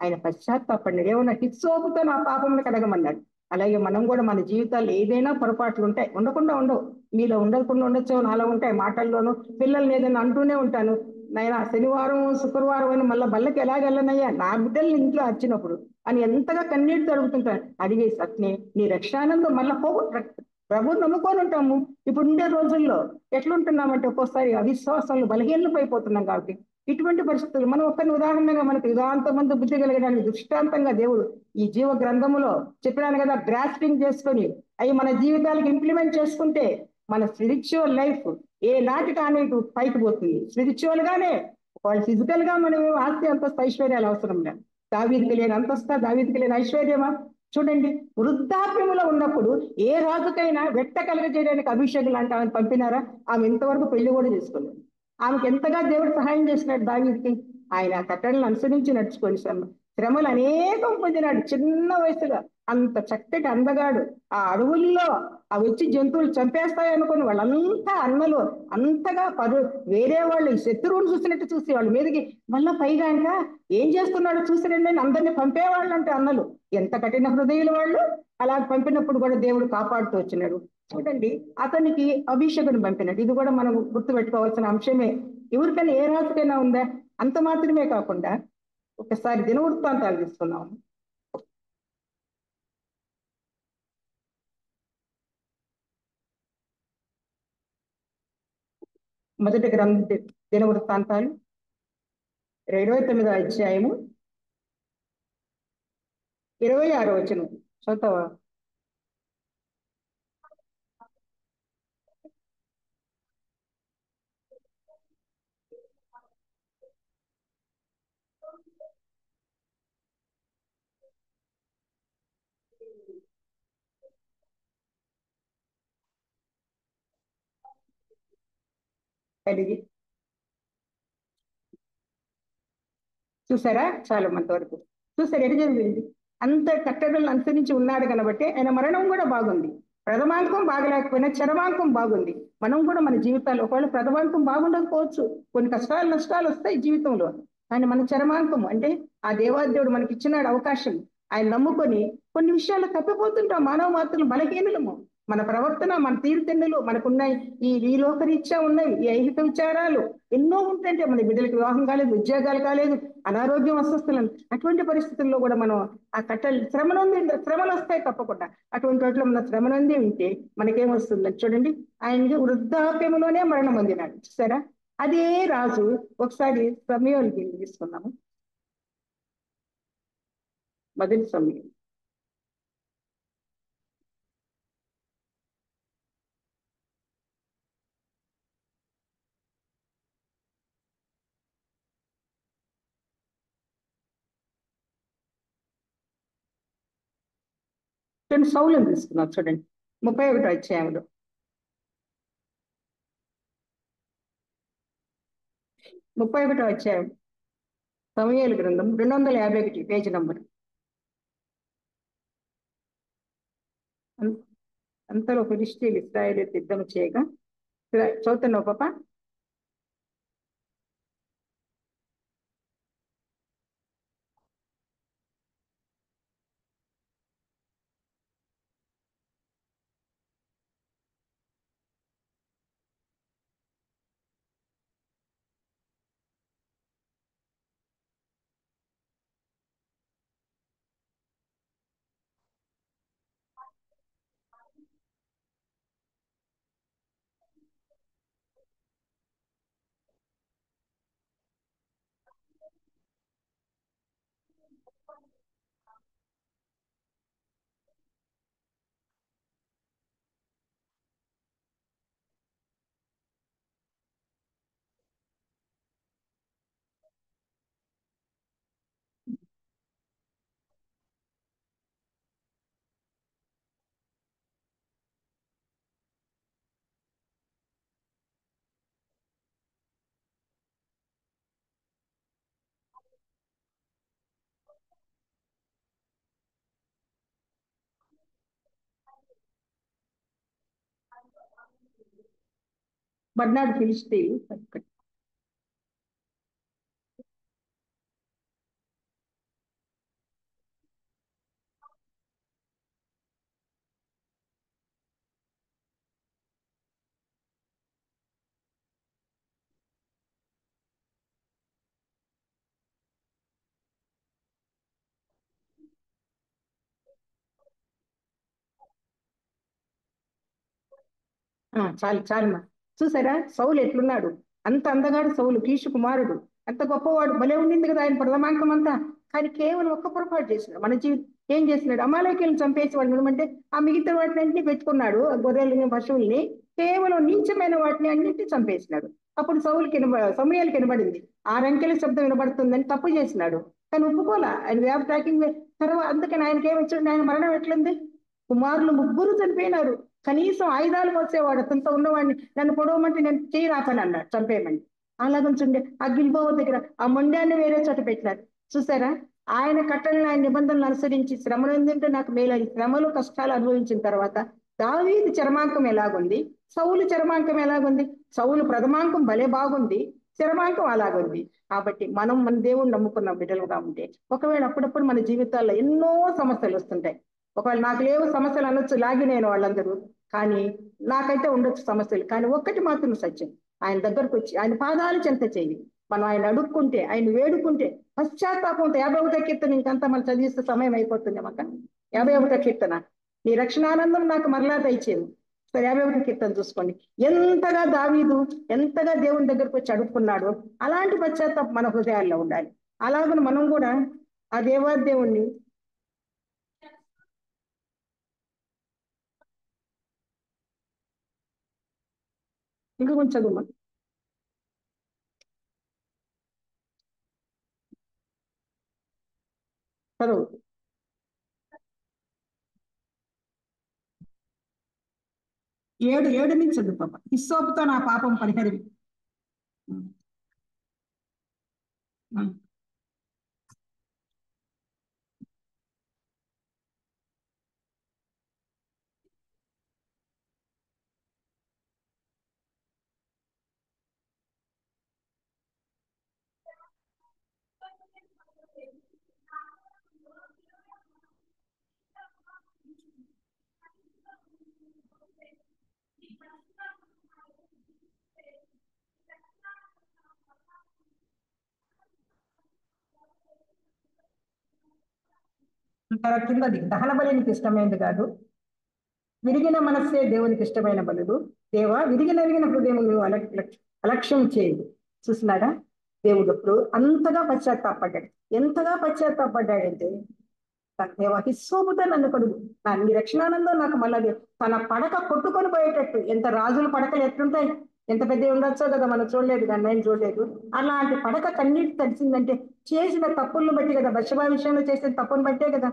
ఆయన పశ్చాత్తాపడినాడు. ఏమన్నా హిస్సోపుతో నా పాపంని కడగమన్నాడు. అలాగే మనం కూడా మన జీవితాల్లో ఏదైనా పొరపాట్లు ఉంటాయి, ఉండకుండా ఉండవు. మీలో ఉండకుండా ఉండొచ్చు, నాలో ఉంటాయి. మాటల్లోనూ పిల్లల్ని ఏదైనా అంటూనే ఉంటాను, నాయన శనివారం శుక్రవారం అని మళ్ళీ బళ్ళకి ఎలాగెళ్ళనయ్యా నా బిడ్డల్ని ఇంట్లో వచ్చినప్పుడు అని ఎంతగా కన్నీటితో అడుగుతుంటాను. అడిగేసి అట్నే నీ రక్షానందం మళ్ళీ ప్రభువు నమ్ముకొని ఉంటాము. ఇప్పుడు ఉండే రోజుల్లో ఎట్లుంటున్నామంటే ఒక్కోసారి అవిశ్వాసంలో బలహీనలు అయిపోతున్నాం. కాబట్టి ఇటువంటి పరిస్థితులు మనం ఒక్కరిని ఉదాహరణగా మనకు మంది బుద్ధి కలిగడానికి దృష్టాంతంగా దేవుడు ఈ జీవ గ్రంథములో చెప్పినాను కదా, గ్రాస్పింగ్ చేసుకొని అవి మన జీవితాలకు ఇంప్లిమెంట్ చేసుకుంటే మన స్పిరిచువల్ లైఫ్ ఏ నాటికి అనేది పైకి పోతుంది. స్పిరిచువల్ గానే వాళ్ళు ఫిజికల్ గా మనం ఆస్తి అంతస్తు ఐశ్వర్యాలు అవసరం లేదు. దావీదికి లేని అంతస్తా, దావీదికి లేని ఐశ్వర్యమా? చూడండి, వృద్ధాప్యములో ఉన్నప్పుడు ఏ రాజుకైనా వెట్ట కలగజేయడానికి అభిషేకం అంటే ఆమెను పంపినారా? ఆమె ఇంతవరకు పెళ్లి కూడా చేసుకోలేదు. ఆమెకు ఎంతగా దేవుడు సహాయం చేసినాడు దావీదికి. ఆయన కట్టడలను అనుసరించి నడుచుకొని శ్రమలు అనేకం పొందినాడు చిన్న వయసులో. అంత చక్కటి అందగాడు. ఆ అడవుల్లో ఆ వచ్చి జంతువులు చంపేస్తాయి అనుకుని వాళ్ళంతా అన్నలు అంతగా వేరే వాళ్ళు శత్రువులు చూసినట్టు చూసి వాళ్ళ మీదకి మళ్ళా పైగా అంట ఏం చేస్తున్నాడో చూసి రండి అని అందరినీ పంపేవాళ్ళు అంటే అన్నలు. ఎంత కఠిన హృదయులు వాళ్ళు. అలా పంపినప్పుడు కూడా దేవుడు కాపాడుతూ వచ్చినాడు. చూడండి, అతనికి అభిషేకుని పంపినాడు. ఇది కూడా మనం గుర్తుపెట్టుకోవాల్సిన అంశమే. ఎవరికైనా ఏ రాజుకైనా ఉందా? అంత మాత్రమే కాకుండా ఒకసారి దినవృత్తాంతాలు తీసుకున్నాము. మొదటి గ్రంథ దినవృత్తాంతాలు 29వ అధ్యాయము 26వ వచనం చదువుతావా? కలిగి చూసారా? చాలా మంతవరకు చూసారు ఎటు జరిగింది. అంత కట్టడలను అనుసరించి ఉన్నాడు కనబట్టి ఆయన మరణం కూడా బాగుంది. ప్రథమాంకం బాగలేకపోయినా చరమాంకం బాగుంది. మనం కూడా మన జీవితాల్లో ఒకవేళ ప్రథమాంకం బాగుండకపోవచ్చు, కొన్ని కష్టాలు నష్టాలు వస్తాయి జీవితంలో. కానీ మన చరమాంకం అంటే ఆ దేవాదేవుడు మనకి ఇచ్చినాడు అవకాశం. ఆయన నమ్ముకొని కొన్ని విషయాలు తప్పిపోతుంటాం. మానవ మాత్రం బలహీనులము. మన ప్రవర్తన, మన తీరుతెన్నులు మనకున్నాయి. ఈ లోకరీత్యా ఉన్నాయి ఈ ఐహిక విచారాలు ఎన్నో ఉంటాయంటే. మన బిడ్డలకు వివాహం కాలేదు, ఉద్యోగాలు కాలేదు, అనారోగ్యం అస్వస్థలను. అటువంటి పరిస్థితుల్లో కూడా మనం ఆ కట్టలు శ్రమలు వస్తాయి తప్పకుండా. అటువంటి వాటిలో మన శ్రమనంది ఉంటే మనకేమొస్తుంది చూడండి. ఆయనకి వృద్ధాప్యంలోనే మరణం పొందినాడు. చూసారా? అదే రాజు ఒకసారి సమయానికి తీసుకున్నాము. మొదటి సమయం చూడండి, సౌలుని తీసుకున్నాం చూడండి 31 అధ్యాయంలో. 31 అధ్యాయం సమూయేలు గ్రంథం 251 పేజీ నంబర్. అంతలో ఫిలిష్తీయులు ఇశ్రాయేలు యుద్ధం చేయగా, చదువుతున్నావు పాప? మర్నాడు ఫిలిష్తీయులు చాలు చాలుమా. చూసారా సౌలు ఎట్లున్నాడు? అంత అందగాడు సౌలు, కీషు కుమారుడు, అంత గొప్పవాడు, భలే ఉండింది కదా ఆయన ప్రథమాంకం అంతా. కానీ కేవలం ఒక్క పొరపాటు చేసినాడు. మన జీవితం ఏం చేసినాడు? అమాలేకీయులను చంపేసి వాడు ఏమంటే ఆ మిగతా వాటిని అన్నింటినీ పెట్టుకున్నాడు, గొర్రెల్ని పశువుల్ని, కేవలం నీచమైన వాటిని అన్నింటినీ చంపేసినాడు. అప్పుడు సమూయేలుకి వినబడింది, ఆ రంకెల శబ్దం వినబడుతుందని తప్పు చేసినాడు. కానీ ఒప్పుకోలా, ఆయన వేవ్ ట్రాకింగ్ తర్వాత. అందుకని ఆయనకి ఏమొచ్చాడు? ఆయన మరణం ఎట్లుంది? కుమారులు ముగ్గురు చనిపోయినారు. కనీసం ఆయుధాలు మోసేవాడు అతనితో ఉన్నవాడిని నన్ను పొడవమంటే నేను చేయి రాపని అన్నాడు, చంపేయమని. అలాగుంచుండే ఆ గిల్బోవ దగ్గర ఆ మొండాన్ని వేరే చోట పెట్టినారు. చూసారా? ఆయన కట్టలను, ఆయన నిబంధనలు అనుసరించి శ్రమలు ఏంటంటే నాకు మేలు, శ్రమలు కష్టాలు అనుభవించిన తర్వాత దావీదు చరమాంకం ఎలాగుంది, సౌలు చరమాంకం ఎలాగుంది? సౌలు ప్రథమాంకం భలే బాగుంది, చరమాంకం అలాగుంది. కాబట్టి మనం మన దేవుణ్ణి నమ్ముకున్న బిడ్డలుగా ఉంటే ఒకవేళ అప్పుడప్పుడు మన జీవితాల్లో ఎన్నో సమస్యలు వస్తుంటాయి. ఒకవేళ నాకు లేవు సమస్యలు అనొచ్చు, లాగి నేను వాళ్ళందరూ, కానీ నాకైతే ఉండొచ్చు సమస్యలు. కానీ ఒక్కటి మాత్రం సత్యం, ఆయన దగ్గరకు వచ్చి ఆయన పాదాలు చెంత చేయి. మనం ఆయన అడుక్కుంటే, ఆయన వేడుకుంటే, పశ్చాత్తాపంతో 51వ కీర్తన ఇంకంతా మనం చదివిస్తే సమయం అయిపోతుంది మాక. 51వ కీర్తన, నీ రక్షణానందం నాకు మరలా దయచేది. సరే 51వ కీర్తన చూసుకోండి. ఎంతగా దావీదు ఎంతగా దేవుని దగ్గరకు వచ్చి అడుక్కున్నాడో అలాంటి పశ్చాత్తాపం మన హృదయాల్లో ఉండాలి. అలాగని మనం కూడా ఆ దేవాదేవుణ్ణి ఇంకా కొంచెం చదువు. చదువు 7 నుంచి చదువు పాప. హిస్సోపుతో నా పాపం పరిహరి. కిందది దహన బలి నీకు ఇష్టమైనది కాదు, విరిగిన మనస్సే దేవునికి ఇష్టమైన బలులు. దేవా, విరిగిన హృదయం నువ్వు అలక్ష్యం చేయదు. చూసినాడా? దేవుడు ఇప్పుడు అంతగా పశ్చాత్తాపడ్డాడు. ఎంతగా పశ్చాత్తాపడ్డాడంటే, దేవా హిస్సోపుతో నన్ను కడుగు, నా నీ రక్షణానందం నాకు మళ్ళీ తన పడక కొట్టుకొని పోయేటట్టు. ఎంత రాజుల పడకలు ఎట్లుంటాయి, ఎంత పెద్ద ఉండొచ్చో కదా, మనం చూడలేదు కానీ నేను చూడలేదు. అలాంటి పడక కన్నీటి తడిసిందంటే చేసిన తప్పులను బట్టి కదా, బత్షెబ విషయంలో చేసిన తప్పును బట్టే కదా.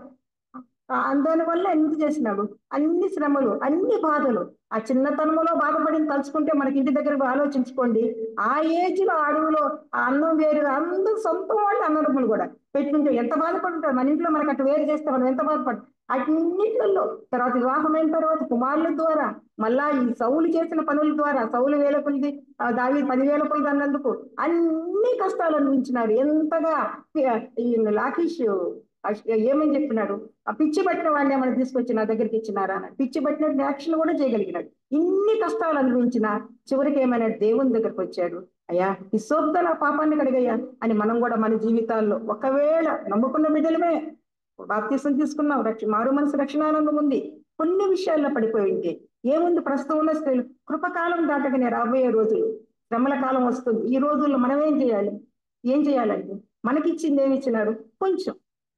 దానివల్ల ఎంత చేసినాడు, అన్ని శ్రమలు, అన్ని బాధలు. ఆ చిన్నతనంలో బాధపడిన తలుచుకుంటే మనకి ఇంటి దగ్గర ఆలోచించుకోండి. ఆ ఏజ్ లో అడవిలో ఆ అన్నం వేరు, అందరూ సొంత వాళ్ళు అన్నదమ్ములు కూడా పెట్టుకుంటే ఎంత బాధపడుంటారు. మన ఇంట్లో మనకు అటు వేరు చేస్తే మనం ఎంత బాధపడతాం. అన్నిట్లలో తర్వాత వివాహమైన తర్వాత కుమారుల ద్వారా, మళ్ళా ఈ సౌలు చేసిన పనుల ద్వారా, సౌలు వేల కొలిది దావీదు 10,000 కొలిది అన్నందుకు అన్ని కష్టాలు అనుభవించినారు. ఎంతగా ఈ లాకీష్ ఏమని చెప్పినాడు, ఆ పిచ్చి పట్టిన వాడిని ఏమైనా తీసుకొచ్చి నా దగ్గరికి ఇచ్చినారా అని. పిచ్చి పట్టిన యాక్షన్ కూడా చేయగలిగినాడు. ఇన్ని కష్టాలు అనుభవించిన చివరికి ఏమైనా దేవుని దగ్గరకు వచ్చాడు. అయ్యా ఈ సోప్తో నా పాపాన్ని కడిగయ్యా అని మనం కూడా మన జీవితాల్లో ఒకవేళ నమ్ముకున్న బిడ్డలమే, బాప్తీసం తీసుకున్నాం, మారు మనసు రక్షణానందం ఉంది, కొన్ని విషయాల్లో పడిపోయి ఉంటే ఏముంది, ప్రస్తుతం ఉన్న స్త్రీలు కృపకాలం దాటగానే రాబోయే రోజులు శ్రమల కాలం వస్తుంది. ఈ రోజుల్లో మనం ఏం చేయాలి, ఏం చేయాలంటే మనకిచ్చింది ఏమి ఇచ్చినాడు, కొంచెం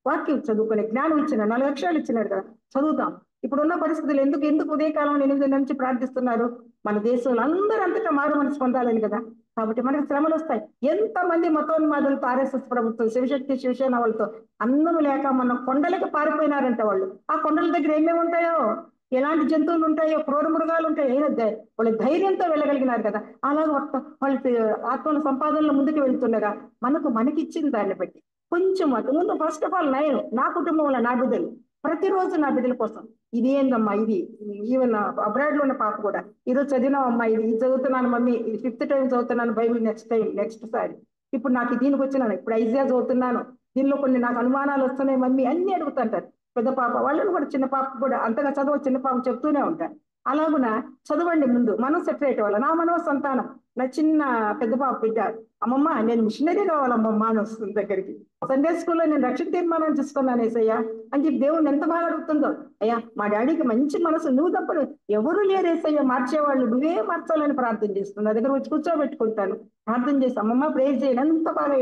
వాక్యం చదువుకునే జ్ఞానం ఇచ్చినాడు, 4 అక్షరాలు ఇచ్చినాడు కదా, చదువుతాం. ఇప్పుడున్న పరిస్థితులు ఎందుకు ఎందుకు ఉదయకాలం 8 నుంచి ప్రార్థిస్తున్నారు, మన దేశంలో అందరూ అంతటా మారు మనసు పొందాలని కదా. కాబట్టి మనకు శ్రమలు వస్తాయి. ఎంతమంది మతోన్మాదులతో, ఆర్ఎస్ఎస్ ప్రభుత్వం, శివశక్తి శివసేన వాళ్ళతో అన్నం లేక మన కొండలకు పారిపోయినారంట వాళ్ళు. ఆ కొండల దగ్గర ఏమేమి ఉంటాయో, ఎలాంటి జంతువులు ఉంటాయో, క్రూర మృగాలు ఉంటాయో, వాళ్ళ ధైర్యంతో వెళ్ళగలిగినారు కదా. అలాగే వాళ్ళ ఆత్మల సంపాదనలో ముందుకు వెళ్తుండగా మనకిచ్చిన దాన్ని బట్టి కొంచెం అటు ముందు ఫస్ట్ ఆఫ్ ఆల్ నేను, నా కుటుంబంలో నా బిడ్డలు, ప్రతిరోజు నా బిడ్డల కోసం ఇది ఏందమ్మా, ఇది ఈవెన్ అబ్రాడ్ లో ఉన్న పాప కూడా ఈరోజు చదివినాం అమ్మా, ఇది చదువుతున్నాను మమ్మీ, ఇది 5th టైం చదువుతున్నాను బైబిల్, నెక్స్ట్ సారి ఇప్పుడు నాకు దీనికి వచ్చినాను, ఇప్పుడు ఐజియా చదువుతున్నాను, దీనిలో కొన్ని నాకు అనుమానాలు వస్తున్నాయి మమ్మీ అన్ని అడుగుతుంటారు. పెద్ద పాప వాళ్ళని కూడా, చిన్న పాప కూడా అంతగా చదువు చిన్న పాప చెప్తూనే ఉంటారు. అలాగున చదవండి ముందు, మనం సెటరేట్ అవ్వాలి. నా మనవ సంతానం, నా చిన్న పెద్ద పాప బిడ్డ, అమ్మమ్మ నేను మిషనరీ కావాలమ్మమ్మ అని వస్తుంది దగ్గరికి. సండే స్కూల్లో నేను రక్షణ తీర్మానం చూసుకున్నాను ఏసయ్యా అని చెప్పి దేవుణ్ణి ఎంత బాగా అడుగుతుందో. అయ్యా మా డాడీకి మంచి మనసు, నువ్వు తప్ప ఎవరు లేరు ఏసయ్యా మార్చేవాళ్ళు, నువ్వే మార్చాలని ప్రార్థన చేస్తుంది. నా దగ్గర వచ్చి కూర్చోబెట్టుకుంటాను, ప్రార్థన చేసి అమ్మమ్మ ప్రేర్ చేయను, ఎంత బాగా.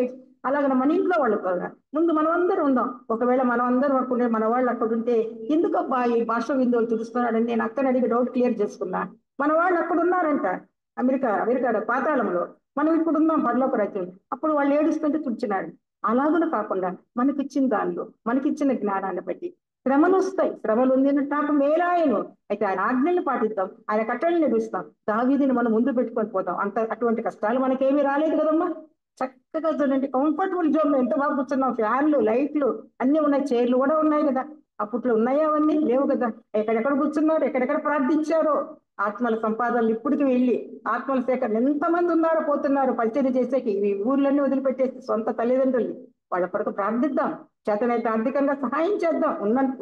అలాగే మన ఇంట్లో వాళ్ళు కూడా ముందు మనం అందరం ఉందాం. ఒకవేళ మనం అందరం అక్కడ మన వాళ్ళు అక్కడ ఉంటే ఎందుకబ్బా ఈ భాష విందువులు చూస్తున్నాడని నేను అక్కని అడిగి డౌట్ క్లియర్ చేసుకున్నా. మన వాళ్ళు అక్కడ ఉన్నారంట, అమెరికా పాతాళంలో. మనం ఇప్పుడు ఉన్నాం పరలోక రాజ్యం. అప్పుడు వాళ్ళు ఏడుస్తుంటే తుడిచినాడు. అలాగనే కాకుండా మనకిచ్చిన దానిలో, మనకిచ్చిన జ్ఞానాన్ని బట్టి శ్రమలు వస్తాయి. శ్రమలు ఉంది నాకు మేలాయను, అయితే ఆయన ఆజ్ఞల్ని పాటిద్దాం, ఆయన కట్టడలు నిర్మిస్తాం, దావీదుని మనం ముందు పెట్టుకొని పోతాం. అటువంటి కష్టాలు మనకేమీ రాలేదు కదమ్మా. చక్కగా చూడండి, కంఫర్టబుల్ జోన్ లో ఎంత బాగా కూర్చున్నాం, ఫ్యాన్లు లైట్లు అన్ని ఉన్నాయి, చైర్లు కూడా ఉన్నాయి కదా. అప్పట్లో ఉన్నాయా అవన్నీ? లేవు కదా. ఎక్కడెక్కడ కూర్చున్నారు, ఎక్కడెక్కడ ప్రార్థించారో. ఆత్మల సంపాదనలు ఇప్పటికి వెళ్ళి ఆత్మల సేకరణ ఎంతమంది ఉన్నారో పోతున్నారు పరిచయం చేసేకి, ఈ ఊర్లన్నీ వదిలిపెట్టేసి సొంత తల్లిదండ్రుల్ని. వాళ్ళ కొరకు ప్రార్థిద్దాం, చేతనైతే ఆర్థికంగా సహాయం చేద్దాం.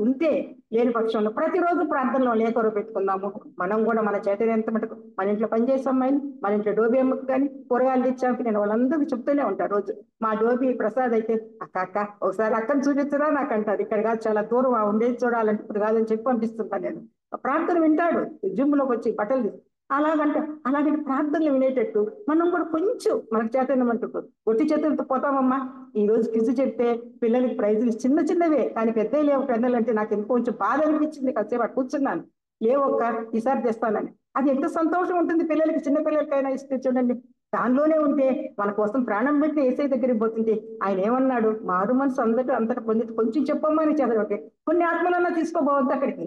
ఉంటే లేని పక్షంలో ప్రతిరోజు ప్రార్థనలో లేకొరు పెట్టుకుందాము. మనం కూడా మన చేతనైనంత మటుకు మన ఇంట్లో పనిచేసే అమ్మాయిని, మన ఇంట్లో డోబీ అమ్మకు కానీ కూరగాయలు తెచ్చాక నేను వాళ్ళందరికీ చెప్తూనే ఉంటాను రోజు. మా డోబీ ప్రసాద్ అయితే అక్క ఒకసారి అక్కని చూపించరా నాకు అంటారు. ఇక్కడ కాదు, చాలా దూరం ఉండేది చూడాలంటే ఇప్పుడు కాదని చెప్పి పంపిస్తుంటాను నేను. ప్రార్థన వింటాడు, జిమ్ లోకి వచ్చి బట్టలు అలాగంటే ప్రార్థనలు వినేటట్టు మనం కూడా కొంచెం మనకు చేతనమంటుకు ఒట్టి చేతులతో పోతామమ్మా. ఈ రోజు క్విజ్ చెప్తే పిల్లలకి ప్రైజులు చిన్నవే కానీ పెద్దవి లేవు. పెద్దలు అంటే నాకు కొంచెం బాధ అనిపించింది, కాసేపు అటు కూర్చున్నాను. లేవొక్క ఈసారి తెస్తానని. అది ఎంత సంతోషం ఉంటుంది పిల్లలకి, చిన్న పిల్లలకైనా ఇస్తే చూడండి. దానిలోనే ఉంటే మన కోసం ప్రాణం పెట్టి ఏసై దగ్గరికి పోతుంటే ఆయన ఏమన్నాడు, మారు మనసు అంతటా పొంది కొంచెం చెప్పమ్మని చదవటే కొన్ని ఆత్మలన్నా తీసుకోబోవద్దు అక్కడికి.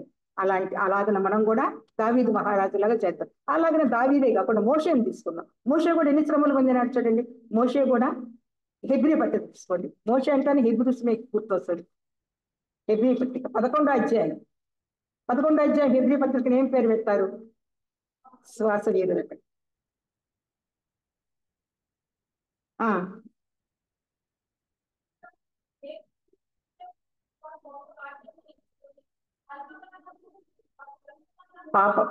అలాగన మనం కూడా దావీదు మహారాజులాగా చేద్దాం. అలాగనే దావీదే కాకుండా మోషేని తీసుకున్నాం. మోషే కూడా ఎన్ని శ్రమలు పొందినాడు చూడండి. మోషే కూడా హెబ్రీ పట్టిక తీసుకోండి. మోషే అంటానే హిబ్రూస్ మీకు గుర్తొస్తుంది. హెబ్రీ పట్టిక 11వ అధ్యాయం. 11వ అధ్యాయం హెబ్రీ పత్రికను ఏం పేరు పెట్టారు? శ్వాస వీరుల పట్టిక. పాపం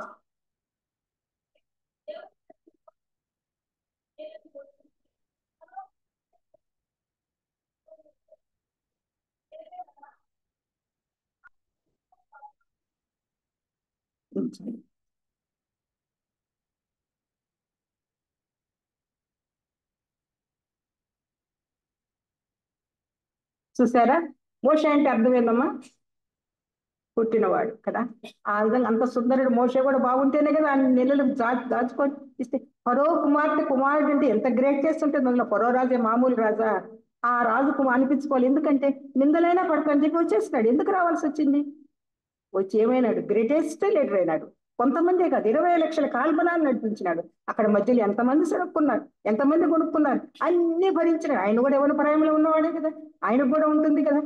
చూసారా? మోషే అంటే అర్థం ఏందమ్మా? పుట్టినవాడు కదా. ఆ విధంగా అంత సుందరుడు మోషే కూడా బాగుంటేనే కదా అన్ని నెలలు దాచుకొని ఇస్తే. ఫరో కుమారుడు అంటే ఎంత గ్రేట్ చేస్తుంటుంది అందులో. ఫరో రాజే మామూలు రాజా? ఆ రాజుకు అనిపించుకోవాలి, ఎందుకంటే నిందలైనా పడకని చెప్పి వచ్చేసినాడు. ఎందుకు రావాల్సి వచ్చింది? వచ్చి ఏమైనాడు, గ్రేటెస్ట్ లీడర్ అయినాడు. కొంతమందే కాదు, 20 లక్షల కాల్బలాన్ని నడిపించినాడు. అక్కడ మధ్యలో ఎంతమంది సరుక్కున్నారు, ఎంతమంది కొనుక్కున్నారు, అన్ని భరించినాడు. ఆయన కూడా ఎవరి ప్రాయంలో ఉన్నవాడే కదా, ఆయనకు కూడా ఉంటుంది కదా.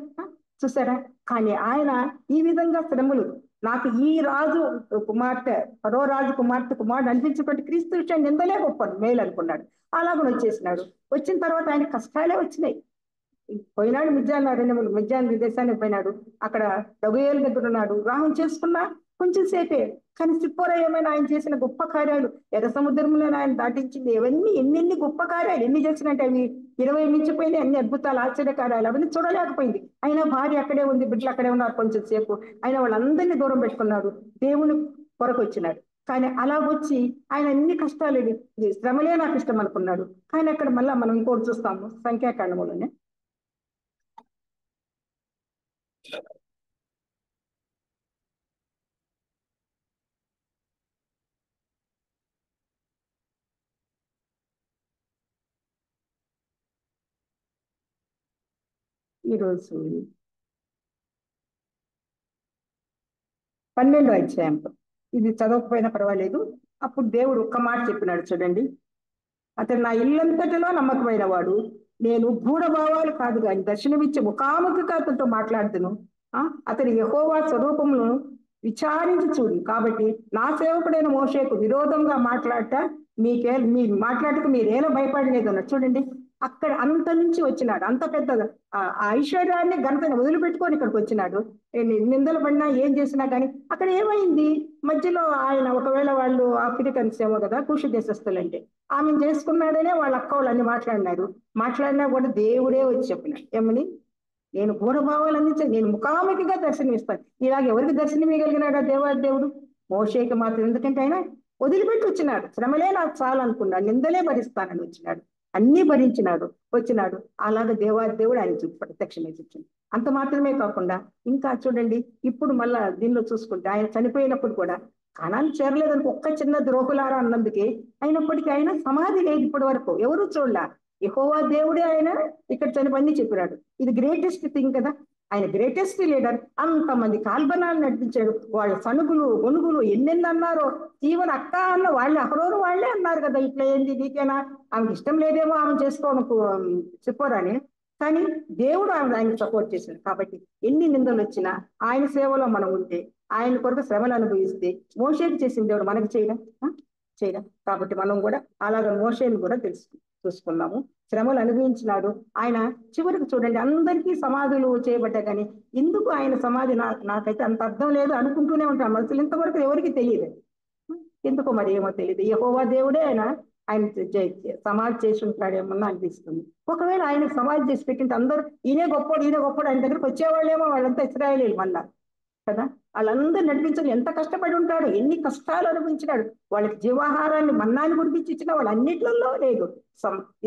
చూసారా? కానీ ఆయన ఈ విధంగా శ్రమలు, నాకు ఈ రాజు కుమార్తె, పరో రాజు కుమారుడు అనిపించినటువంటి క్రీస్తు విషయాన్ని నిందలే గొప్ప మేలు అనుకున్నాడు. అలాగని వచ్చేసినాడు. వచ్చిన తర్వాత ఆయన కష్టాలే వచ్చినాయి. పోయినాడు మిద్యాన్ దేశానికి పోయినాడు. అక్కడ దగుయేలు దగ్గర ఉన్నాడు. వివాహం చేసుకున్నా కొంచెం సేపే. కానీ సిప్పోరా ఏమైనా ఆయన చేసిన గొప్ప కార్యాలు, ఎర్ర సముద్రంలో ఆయన దాటించింది, ఇవన్నీ ఎన్నెన్ని గొప్ప కార్యాలు ఎన్ని చేసినట్టు, అవి 20 మించిపోయినాయి. అన్ని అద్భుతాలు, ఆశ్చర్యకార్యాలు అవన్నీ చూడలేకపోయింది. అయినా భార్య అక్కడే ఉంది, బిడ్డలు అక్కడే ఉన్నారు కొంచెం సేపు. ఆయన వాళ్ళందరినీ దూరం పెట్టుకున్నాడు, దేవుని కొరకు వచ్చినాడు. కానీ అలా వచ్చి ఆయన అన్ని కష్టాలు, శ్రమలే నాకు ఇష్టం అనుకున్నాడు. కానీ అక్కడ మళ్ళా మనం ఇంకోటి చూస్తాము సంఖ్యాకాండములోనే. ఈరోజు 12వ అధ్యాయంలో, ఇది చదవకపోయినా పర్వాలేదు. అప్పుడు దేవుడు ఒక్క మాట చెప్పినాడు చూడండి. అతను నా ఇల్లంతటిలో నమ్మకమైన వాడు, నేను గూఢభావాలు కాదు కానీ దర్శనమిచ్చి ముఖాముఖిగా అతనితో మాట్లాడుతును. అతని యెహోవా స్వరూపమును విచారించి చూడు. కాబట్టి నా సేవకుడైన మోషేకు విరోధంగా మీ మాట్లాడటకు మీరేలా భయపడలేదు అన్నాడు. చూడండి, అక్కడ అంత నుంచి వచ్చినాడు. అంత పెద్ద ఆ ఐశ్వర్యాన్ని ఘనతను వదిలిపెట్టుకొని ఇక్కడికి వచ్చినాడు. నిందలు పడినా ఏం చేసినా కానీ అక్కడ ఏమైంది మధ్యలో, ఆయన ఒకవేళ వాళ్ళు ఆఫ్రికన్స్ ఏమో కదా, కూషు దేశస్తులంటే, ఆమెను చేసుకున్నాడనే వాళ్ళ అక్క వాళ్ళు అన్ని మాట్లాడినా కూడా దేవుడే వచ్చి చెప్పినాడు ఏమని, నేను గూఢభావాలు అందించాను, నేను ముఖాముఖిగా దర్శనమిస్తాను. ఇలాగ ఎవరికి దర్శనం ఇవ్వగలిగినాడు ఆ దేవుడు? మోషేకి మాత్రం. ఎందుకంటే ఆయన వదిలిపెట్టి వచ్చినాడు. శ్రమలే నాకు చాలు అనుకున్నాడు, నిందలే భరిస్తానని వచ్చినాడు. అన్ని భరించినాడు, వచ్చినాడు. అలాగ దేవుడు ఆయన ప్రత్యక్షమే చూపింది. అంత మాత్రమే కాకుండా ఇంకా చూడండి, ఇప్పుడు మళ్ళా దీనిలో చూసుకుంటే ఆయన చనిపోయినప్పుడు కూడా కణాలు చేరలేదని ఒక్క చిన్న ద్రోహులారా అన్నందుకే, అయినప్పటికీ ఆయన సమాధి లేదు ఇప్పటి వరకు, ఎవరు చూడలే. యెహోవా దేవుడే ఆయన ఇక్కడ చనిపోయి చెప్పినాడు. ఇది గ్రేటెస్ట్ థింగ్ కదా. ఆయన గ్రేటెస్ట్ లీడర్. అంతమంది కాల్బనాలు నడిపించాడు. వాళ్ళ సనుగులు గొనుగులు ఎన్నెన్ని అన్నారో, ఈవెన్ అక్క అన్న వాళ్ళే, అహరోను వాళ్ళే అన్నారు కదా, ఇట్లా ఏంది నీకేనా, ఆమెకి ఇష్టం లేదేమో ఆమె చేసుకోవడం చెప్పారని. కానీ దేవుడు ఆయన సపోర్ట్ చేశాడు. కాబట్టి ఎన్ని నిందలు వచ్చినా ఆయన సేవలో మనం ఉంటే, ఆయన కొరకు శ్రమలు అనుభవిస్తే, మోషేకి చేసిన దేవుడు మనకి చేయడం. కాబట్టి మనం కూడా అలాగ మోషేని కూడా చూసుకున్నాము. శ్రమలు అనుభవించినాడు ఆయన. చివరికి చూడండి, అందరికీ సమాధులు చేయబడ్డా కానీ ఎందుకు ఆయన సమాధి నాకైతే అంత అర్థం లేదు అనుకుంటూనే ఉంటాం. అసలు ఇంతవరకు ఎవరికి తెలియదు ఎందుకో, మరి ఏమో తెలియదు. యెహోవా దేవుడే ఆయన సమాధి చేసి ఉంటాడేమన్నా అనిపిస్తుంది. ఒకవేళ ఆయన సమాధి చేసి పెట్టింటే అందరూ ఈయనే గొప్పడు ఆయన దగ్గరికి వచ్చేవాళ్ళేమో, వాళ్ళంతా ఇశ్రాయేలీలు మళ్ళా కదా. వాళ్ళందరూ నడిపించడం ఎంత కష్టపడి ఉంటాడు, ఎన్ని కష్టాలు అనుభవించినాడు. వాళ్ళకి జీవాహారాన్ని మన్నాన్ని కురిపించి ఇచ్చిన వాళ్ళు అన్నిట్లలో లేదు.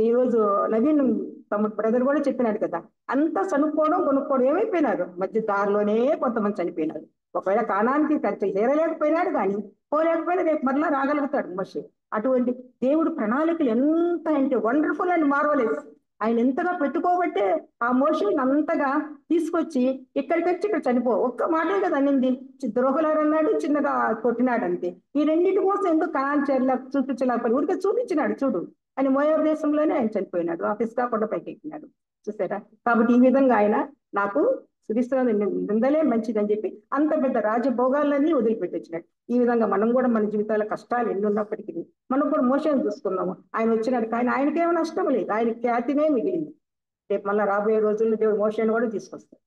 ఈ రోజు నవీన్ తమ బ్రదర్ కూడా చెప్పినాడు కదా, అంతా కొనుక్కోవడం ఏమైపోయినారు, మధ్య దారిలోనే కొంతమంది చనిపోయినారు. ఒకవేళ కానానికి చేరలేకపోయినాడు కానీ, పోలేకపోయినా రేపు మరలా రాగలుగుతాడు మోషే. అటువంటి దేవుడు ప్రణాళికలు ఎంత అంటే వండర్ఫుల్ అండ్ మార్వలెస్. ఆయన ఎంతగా పెట్టుకోబట్టే ఆ మోషేని అంతగా తీసుకొచ్చి ఇక్కడికి వచ్చి ఇక్కడ ఒక్క మాటే కదా అనింది, ద్రోహులారు అన్నాడు, చిన్నగా కొట్టినాడు అంతే. ఈ రెండింటి కోసం ఎందుకు కణాలు చూపించలేకపోయి ఊరికే చూపించినాడు చూడు అని. మోయాబు దేశంలోనే ఆయన చనిపోయినాడు, ఆ పిస్గా కొండపైకి ఎక్కినాడు. చూసారా? కాబట్టి ఈ విధంగా ఆయన నాకు సుధిస్తున్న నిందలే మంచిదని చెప్పి అంత పెద్ద రాజభోగాలన్నీ వదిలిపెట్టి వచ్చినాడు. ఈ విధంగా మనం కూడా మన జీవితాల కష్టాలు ఎన్ని ఉన్నప్పటికీ మనం కూడా మోషేని చూసుకున్నాము. ఆయన వచ్చినాడు కానీ ఆయనకేమో నష్టం లేదు, ఆయన ఖ్యాతినే మిగిలింది. రేపు మళ్ళీ రాబోయే రోజుల్లో దేవుడు మోషేని కూడా తీసుకొస్తాడు.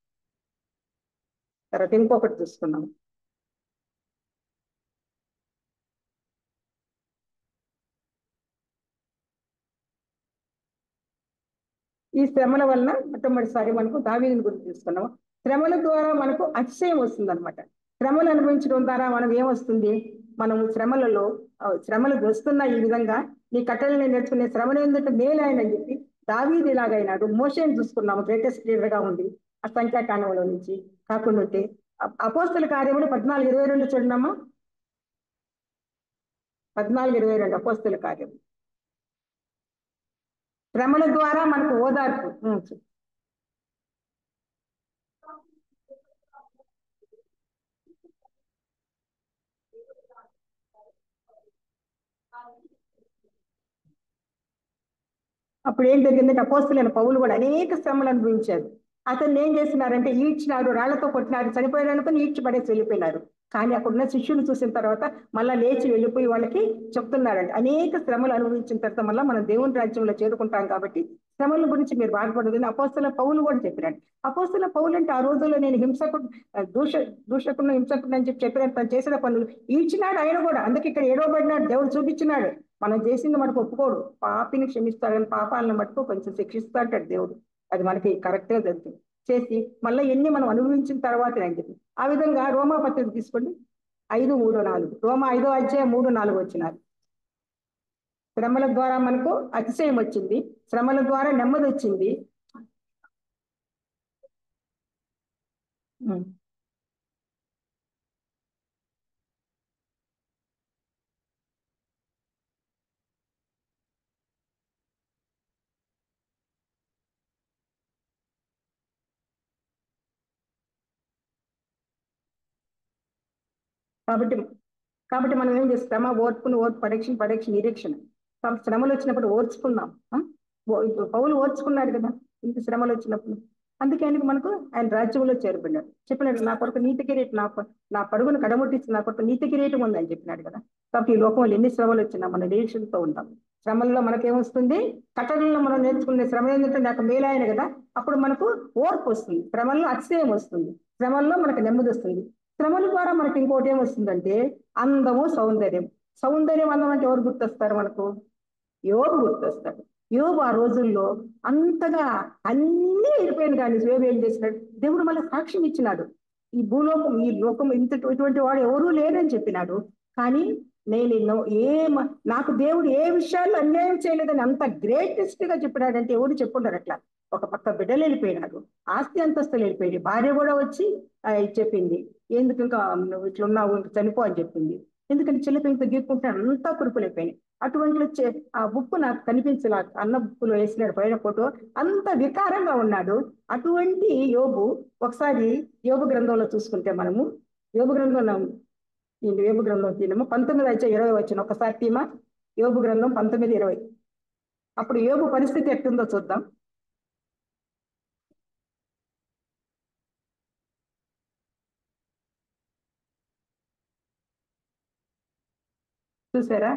తర్వాత ఇంకొకటి చూసుకున్నాము. ఈ శ్రమల వలన మొట్టమొదటిసారి మనకు దావీదుని గురించి చూసుకున్నాము. శ్రమల ద్వారా మనకు అతిశయం వస్తుంది అనమాట. శ్రమలు అనుభవించడం ద్వారా మనం ఏమొస్తుంది, మనం శ్రమలు వస్తున్న ఈ విధంగా నీ కట్టెలను నేర్చుకునే శ్రమలు ఏంటంటే మేలు అని చెప్పి దావీదు ఇలాగైనాడు. మోషేని చూసుకున్నాము, గ్రేటెస్ట్ లీడర్ గా ఉంది ఆ సంఖ్యాకాండంలో నుంచి. కాకుండా ఉంటే అపోస్తల కార్యములు 14:22 చూడమ్మా. 14:22 అపోస్తల కార్యం. శ్రమల ద్వారా మనకు ఓదార్పు. అప్పుడు ఏం జరిగిందంటే అపోస్తులైన పౌలు కూడా అనేక శ్రమలు అనుభవించారు. అతన్ని ఏం చేస్తున్నారంటే ఈడ్చినారు, రాళ్లతో కొట్టినారు, చనిపోయారు అనుకుని ఈడ్చి పడేసి వెళ్ళిపోయినారు. కానీ అక్కడున్న శిష్యులు చూసిన తర్వాత మళ్ళా లేచి వెళ్ళిపోయి వాళ్ళకి చెప్తున్నారంట. అనేక శ్రమలు అనుభవించిన తర్వాత మళ్ళీ మనం దేవుని రాజ్యంలో చేరుకుంటాం కాబట్టి శ్రమల గురించి మీరు బాధపడదని అపోస్తుల పౌలు కూడా చెప్పినాడు. అపోస్తుల పౌలు అంటే ఆ రోజుల్లో నేను హింసకుడు, దూష దూషకుడు హింసకుడు అని చెప్పినాడు. తను చేసిన పనులు ఈడ్చినాడు ఆయన కూడా. అందుకే ఇక్కడ ఏడవబడినాడు, దేవుడు చూపించినాడు. మనం చేసింది మనకు ఒప్పుకోడు, పాపిని క్షమిస్తాడు కానీ పాపాలను మటుకు కొంచెం శిక్షిస్తా అంటాడు దేవుడు. అది మనకి కరెక్ట్గా జరుగుతుంది. చేసి మళ్ళీ ఎన్ని మనం అనుభవించిన తర్వాత అని చెప్పి ఆ విధంగా రోమా పత్రిక తీసుకోండి, 5:3-4. రోమా 5వ అధ్యాయం 3-4 వచ్చినారు. శ్రమల ద్వారా మనకు అతిశయం వచ్చింది, శ్రమల ద్వారా నెమ్మది వచ్చింది. ఉం. కాబట్టి కాబట్టి మనం ఏం చేస్తాం, శ్రమ ఓర్పును, ఓర్పు పరీక్ష, పరీక్ష నిరీక్షణ. కాబట్టి శ్రమలు వచ్చినప్పుడు ఓర్చుకుందాం. ఇప్పుడు పౌలు ఓర్చుకున్నాడు కదా ఇంత శ్రమలు వచ్చినప్పుడు. అందుకే ఆయనకు మనకు ఆయన రాజ్యంలో చేరుకున్నాడు. చెప్పినాడు, నా కొరకు నీతి కిరీటం, నా పరుగును కడముట్టించి నా కొరకు నీతి కిరీటం ఉందని చెప్పినాడు కదా. కాబట్టి ఈ లోకంలో ఎన్ని శ్రమలు వచ్చినా మన నిరీక్షణతో ఉంటాం. శ్రమల్లో మనకేమొస్తుంది, కట్టడంలో మనం నేర్చుకునే శ్రమ ఏంటంటే నాకు మేలాయన కదా. అప్పుడు మనకు ఓర్పు వస్తుంది, శ్రమల్లో అతిశయం వస్తుంది, శ్రమల్లో మనకు నెమ్మది వస్తుంది. శ్రమల ద్వారా మనకి ఇంకోటి ఏమొస్తుందంటే అందము, సౌందర్యం. సౌందర్యం, అందం అంటే ఎవరు గుర్తొస్తారు మనకు? యోబు గుర్తొస్తాడు. యోబు ఆ రోజుల్లో అంతగా అన్నీ అయిపోయింది కానీ యోబు ఏం చేసినాడు, దేవుడు మళ్ళీ సాక్ష్యం ఇచ్చినాడు. ఈ లోకం ఇటువంటి వాడు ఎవరూ లేరని చెప్పినాడు. కానీ నేను నాకు దేవుడు ఏ విషయాల్లో అన్యాయం చేయలేదని అంత గ్రేటెస్ట్ గా చెప్పినాడంటే ఎవరు చెప్పుంటారు అట్లా. ఒక పక్క బిడ్డలు వెళ్ళిపోయినాడు, ఆస్తి అంతస్తులు వెళ్ళిపోయింది, భార్య కూడా వచ్చి చెప్పింది, ఎందుకు ఇంకా నువ్వు ఇట్లా ఉన్నావు, ఇంక చనిపో అని చెప్పింది. ఎందుకంటే చిన్నపిల్లలతో గీక్కుంటే అంతా కురుపులైపోయినాయి. అటువంటి వచ్చే ఆ బుక్ నాకు కనిపించలా, అన్న బుక్కులో వేసినాడు పైన ఫోటో, అంత వికారంగా ఉన్నాడు. అటువంటి యోబు ఒకసారి యోబు గ్రంథంలో చూసుకుంటే మనము, యోబు గ్రంథంలో ఈ యోబు గ్రంథం తీయము 19:20 వచ్చిన ఒకసారి తీమా. యోబు గ్రంథం 19:20. అప్పుడు యోబు పరిస్థితి ఎట్టుందో చూద్దాం. చూసారా?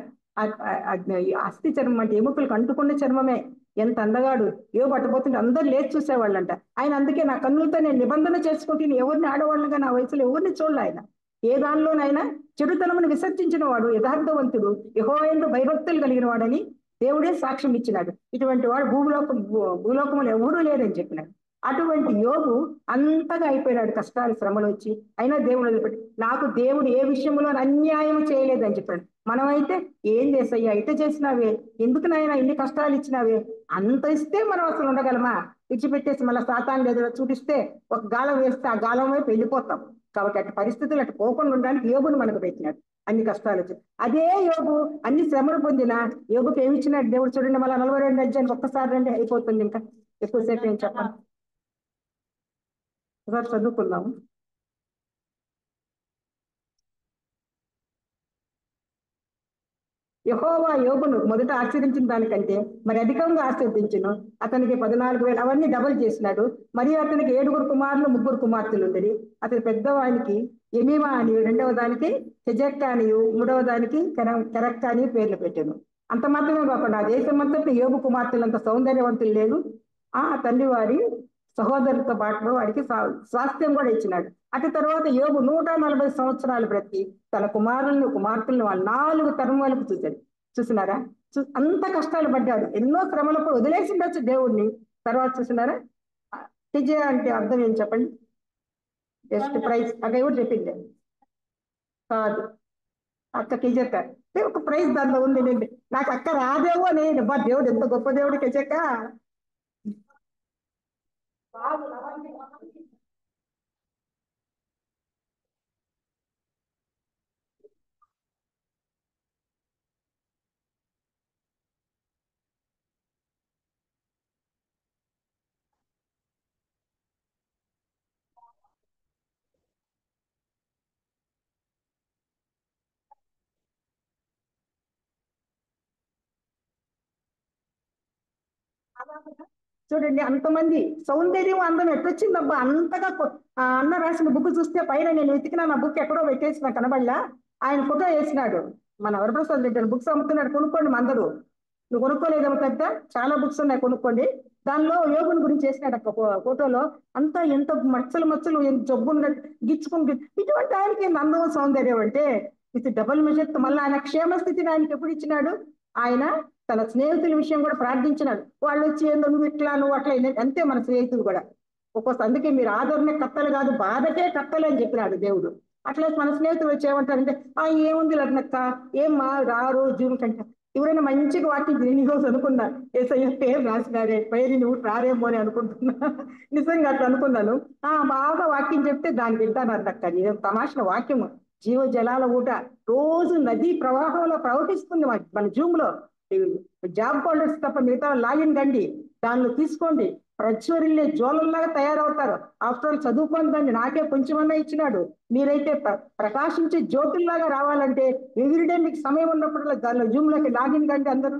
ఈ అస్థి చర్మం అంటే ఎముకలకు అంటుకున్న చర్మమే. ఎంత అందగాడు యోబు పట్టబోతుంటే అందరు లేచి చూసేవాళ్ళంట. ఆయన అందుకే నా కన్నులతో నేను నిబంధన చేసుకుంటే ఎవరిని ఆడవాళ్ళగా నా వయసులో ఎవరిని చూడలే ఆయన. ఏ దానిలోనైనా చెడుతనమును విసర్జించిన వాడు యథార్థవంతుడు, యెహోవాయందు భయభక్తులు కలిగిన వాడని దేవుడే సాక్ష్యం ఇచ్చినాడు. ఇటువంటి వాడు భూలోకములు ఎవరూ లేరని చెప్పినాడు. అటువంటి యోబు అంతగా అయిపోయినాడు, కష్టాలు శ్రమలు వచ్చి. అయినా దేవుడు వదిలిపెట్టి, నాకు దేవుడు ఏ విషయంలో అన్యాయం చేయలేదని చెప్పాడు. మనమైతే ఏం చేసయ్యా ఇట చేసినావే, ఎందుకు నాయన ఇన్ని కష్టాలు ఇచ్చినావే, అంత ఇస్తే మనం అసలు ఉండగలమా? విడిచిపెట్టేసి మళ్ళీ సాతాను ఎదురు చూపిస్తే ఒక గాలం వేస్తే ఆ గాలం వైపు వెళ్ళిపోతాం. కాబట్టి అటు పరిస్థితులు అటు పోకుండా ఉండడానికి యోబుని మనకు పెట్టినాడు. అన్ని కష్టాలు వచ్చి అదే యోబు అన్ని శ్రమలు పొందిన యోబుకి ఏమి ఇచ్చినాడు దేవుడు చూడండి. మళ్ళీ 42 అధ్యాయానికి ఒక్కసారి రండి, అయిపోతుంది ఇంకా ఎక్కువసేపు ఏం చెప్పండి. ఒకసారి చదువుకుందాము. యెహోవా యోబును మొదట ఆశ్రయించిన దానికంటే మరి అధికంగా ఆశీర్వదించును. అతనికి 14,000 అవన్నీ డబుల్ చేసినాడు. మరియు అతనికి 7 కుమారులు 3 కుమార్తెలు ఉండేది. అతని పెద్దవానికి ఎమీమా అని, రెండవ దానికి హెజెక్క అని, మూడవ దానికి కెరక్క అని పేర్లు పెట్టాను. అంత మాత్రమే కాకుండా ఆ దేశం అంతటి యోబు కుమార్తెలంత సౌందర్యవంతులు లేదు. ఆ తండ్రి వారి సహోదరులతో పాటు వాడికి స్వాస్థ్యం కూడా ఇచ్చినాడు. అటు తర్వాత యోబు 140 సంవత్సరాలు బ్రతికి తన కుమారులను కుమార్తెలను వాళ్ళ 4 తరములకు చూశాడు. చూసినారా? అంత కష్టాలు పడ్డాడు, ఎన్నో శ్రమలకు వదిలేసి ఉండొచ్చు దేవుణ్ణి. తర్వాత చూసినారా? టిజే అంటే అర్థం ఏం చెప్పండి? Just prize. అక్కడ ఎవరు చెప్పింది? కాదు, అక్క కిజక్క. ఒక ప్రైజ్ దాంట్లో ఉంది. నేను నాకు అక్క రాదేమో నేను, బా దేవుడు ఎంత గొప్ప దేవుడు కిజక్క. చూడండి అంతమంది సౌందర్యం అందం ఎట్టొచ్చిందబ్బా అంతగా అన్న రాసిన బుక్ చూస్తే పైన నేను వెతికినా నా బుక్ ఎక్కడో పెట్టేసిన కనబడలా. ఆయన ఫోటో వేసినాడు. మన వరప్రసాద్ రెడ్డి బుక్స్ అమ్ముతున్నాడు, కొనుక్కోండి అందరూ. నువ్వు కొనుక్కోలేదేమో పెద్ద, చాలా బుక్స్ ఉన్నాయి, కొనుక్కోండి. దానిలో యోగుని గురించి వేసినాడు అక్క ఫోటోలో. అంతా ఎంత మచ్చలు మచ్చలు, ఎంత జబ్బు ఉన్నట్టు గిచ్చుకుని ఇటువంటి ఆయనకి అందం సౌందర్యం అంటే ఇది డబుల్ మెజర్. మళ్ళీ ఆయన క్షేమ స్థితిని ఆయనకి ఎప్పుడు ఇచ్చినాడు? ఆయన తన స్నేహితుల విషయం కూడా ప్రార్థించినాడు. వాళ్ళు వచ్చి ఏందో నువ్వు ఇట్లా నువ్వు అట్లా అంతే మన స్నేహితులు కూడా. ఒక్కోసారి అందుకే మీరు ఆదరణ కత్తలు కాదు బాధకే కత్తలు అని చెప్పినాడు దేవుడు. అట్లా మన స్నేహితులు వచ్చి ఏమంటారంటే ఏముంది లగ్నక్క, ఏమ్మా రారు జూమ్ కంటే ఎవరైనా మంచిగా వాక్యం నేను ఈరోజు అనుకున్నా ఏసయ్య పేరు రాసినారే, పేరు నువ్వు రారేమో అని అనుకుంటున్నా. నిజంగా అట్లా అనుకున్నాను. బాగా వాక్యం చెప్తే దాన్ని వింటాను అక్క. నేను తమాషణ వాక్యము జీవ జలాల ఊట రోజు నదీ ప్రవాహంలో ప్రవహిస్తుంది మన జూమ్ లో. జాబ్ హోల్డర్స్ తప్ప మిగతా లాగిన్ కండి, దానిలో తీసుకోండి, ప్రచురిల్లే జ్వాలల్లాగా తయారవుతారు. ఆఫ్టర్ ఆల్ చదువుకొని దాన్ని నాకే కొంచెమన్నా ఇచ్చినాడు. మీరైతే ప్రకాశించే జ్యోతుల్లాగా రావాలంటే ఎవ్రీడే మీకు సమయం ఉన్నప్పుడు దానిలో జూమ్ లోకి లాగిన్ కండి, అందరూ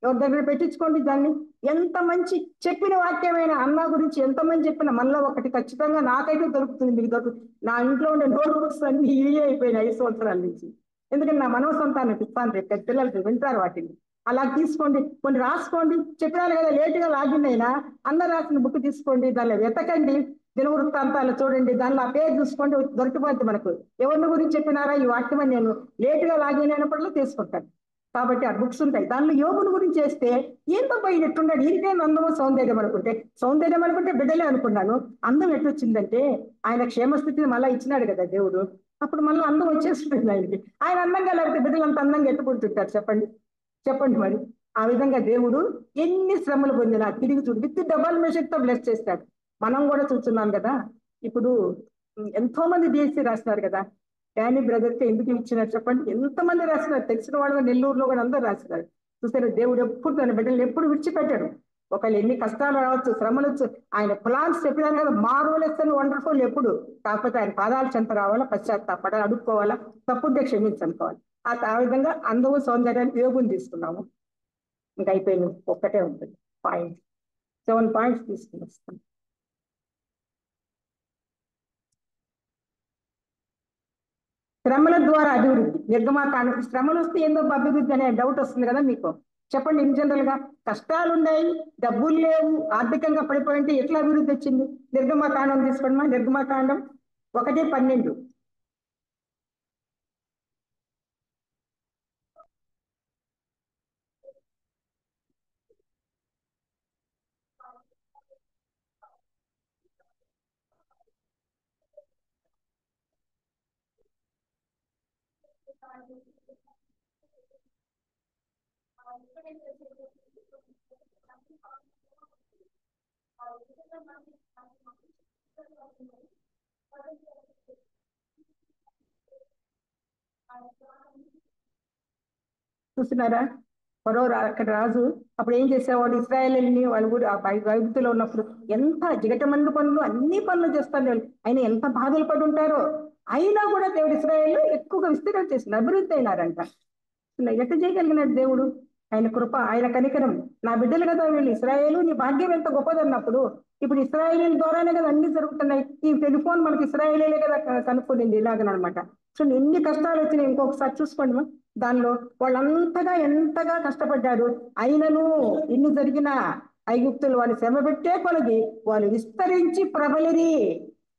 ఎవరి దగ్గర పెట్టించుకోండి దాన్ని. ఎంత మంచి చెప్పిన వాక్యమైన అన్న గురించి ఎంతమంది చెప్పిన మనలో ఒకటి ఖచ్చితంగా నాకైతే దొరుకుతుంది, మీకు దొరుకుతుంది. నా ఇంట్లో ఉండే నోట్ బుక్స్ అన్ని ఇవే అయిపోయినాయి 5 సంవత్సరాల నుంచి. ఎందుకంటే నా మనవ సంతానం ఇస్తాను, రేపు పిల్లలకి వింటారు వాటిని. అలా తీసుకోండి, కొన్ని రాసుకోండి. చెప్పినాను కదా లేటుగా లాగిన్ అయినా అన్న రాసిన బుక్ తీసుకోండి, దానిలో వెతకండి, దినవృత్తాంతాలు చూడండి, దానిలో ఆ పేరు చూసుకోండి, దొరికిపోద్ది మనకు. ఎవరిని గురించి చెప్పినారా ఈ వాక్యం అని నేను లేటుగా లాగిన్ అయినప్పట్లో తీసుకుంటాను. కాబట్టి ఆ బుక్స్ ఉంటాయి. దానిలో యోగుని గురించి చేస్తే ఏంతో పైన ఎట్టున్నాడు, ఈయనకే అందమో సౌందర్యం అనుకుంటే, సౌందర్యం అనుకుంటే బిడ్డలే అనుకున్నాను. అందం ఎట్టొచ్చిందంటే ఆయన క్షేమస్థితిని మళ్ళీ ఇచ్చినాడు కదా దేవుడు. అప్పుడు మళ్ళీ అందం వచ్చేస్తుంది ఆయనకి. ఆయన అందంగా లేకపోతే బిడ్డలు అంత అందంగా ఎట్టుకుంటుంటారు చెప్పండి? చెప్పండి మరి. ఆ విధంగా దేవుడు ఎన్ని శ్రమలు పొందినా తిరిగి చూడు విత్ డబల్ మెషర్తో బ్లెస్ చేస్తాడు. మనం కూడా చూస్తున్నాం కదా. ఇప్పుడు ఎంతో మంది డిఎస్సి రాస్తున్నారు కదా. డానీ బ్రదర్కి ఎందుకు ఇచ్చినారు చెప్పండి? ఎంతమంది రాస్తున్నారు, తెలిసిన వాళ్ళు నెల్లూరులో కూడా అందరూ రాస్తున్నారు. చూసారు, దేవుడు ఎప్పుడు తన బిడ్డలు ఎప్పుడు విడిచిపెట్టాడు. ఒకళ్ళు ఎన్ని కష్టాలు రావచ్చు, శ్రమలు వచ్చు, ఆయన ప్లాన్స్ చెప్పినారు కదా, మార్వలెస్ అండ్ వండర్ఫుల్ ఎప్పుడు. కాకపోతే ఆయన పాదాలు చెంత రావాలా, పశ్చాత్తాపడాలి, అడుక్కోవాలా, తప్పుంటే క్షమించనుకోవాలి. ఆ విధంగా అందము సౌందర్యాన్ని యోగుని తీసుకున్నాము. ఇంకా అయిపోయింది, ఒక్కటే ఉంటుంది పాయింట్. 7 పాయింట్స్ తీసుకుని వస్తాం. శ్రమల ద్వారా అభివృద్ధి. నిర్గమాకాండం శ్రమలు వస్తే ఏందో అభివృద్ధి అనే డౌట్ వస్తుంది కదా మీకు. చెప్పండి, ఇన్ జనరల్ గా కష్టాలు ఉన్నాయి, డబ్బులు లేవు, ఆర్థికంగా పడిపోయింటే ఎట్లా అభివృద్ధి వచ్చింది? నిర్గమాకాండం తీసుకోండి. నిర్గమాకాండం 1:12. చూస్తున్నారా, అక్కడ రాజు అప్పుడు ఏం చేసేవాడు, ఇస్రాయేలీని వాళ్ళు కూడా ఐగుప్తులో ఉన్నప్పుడు ఎంత జిగటమందు పనులు, అన్ని పనులు చేస్తారు వాళ్ళు. అయినా ఎంత బాధలు పడి ఉంటారో. అయినా కూడా దేవుడు ఇస్రాయేల్ ఎక్కువగా విస్తీర్ణం చేసింది, అభివృద్ధి అయినారంట. ఎట్ట చేయగలిగినాడు దేవుడు? ఆయన కృప, ఆయన కనికరం. నా బిడ్డలు కదా వీళ్ళు, ఇస్రాయేలు నీ భాగ్యం ఎంత గొప్పదన్నప్పుడు ఇప్పుడు ఇస్రాయేలీల ద్వారానే కదా అన్ని జరుగుతున్నాయి. ఈ టెలిఫోన్ మనకి ఇస్రాయేలీలే కదా కనుక్కోండి ఇలాగనమాట. సో ఎన్ని కష్టాలు వచ్చినాయి ఇంకొకసారి చూసుకోండి. దానిలో వాళ్ళంతగా ఎంతగా కష్టపడ్డారు. అయినను ఇన్ని జరిగిన ఐగుప్తులు వాళ్ళు శ్రమ పెట్టే కొలది వాళ్ళు విస్తరించి ప్రబలిరి.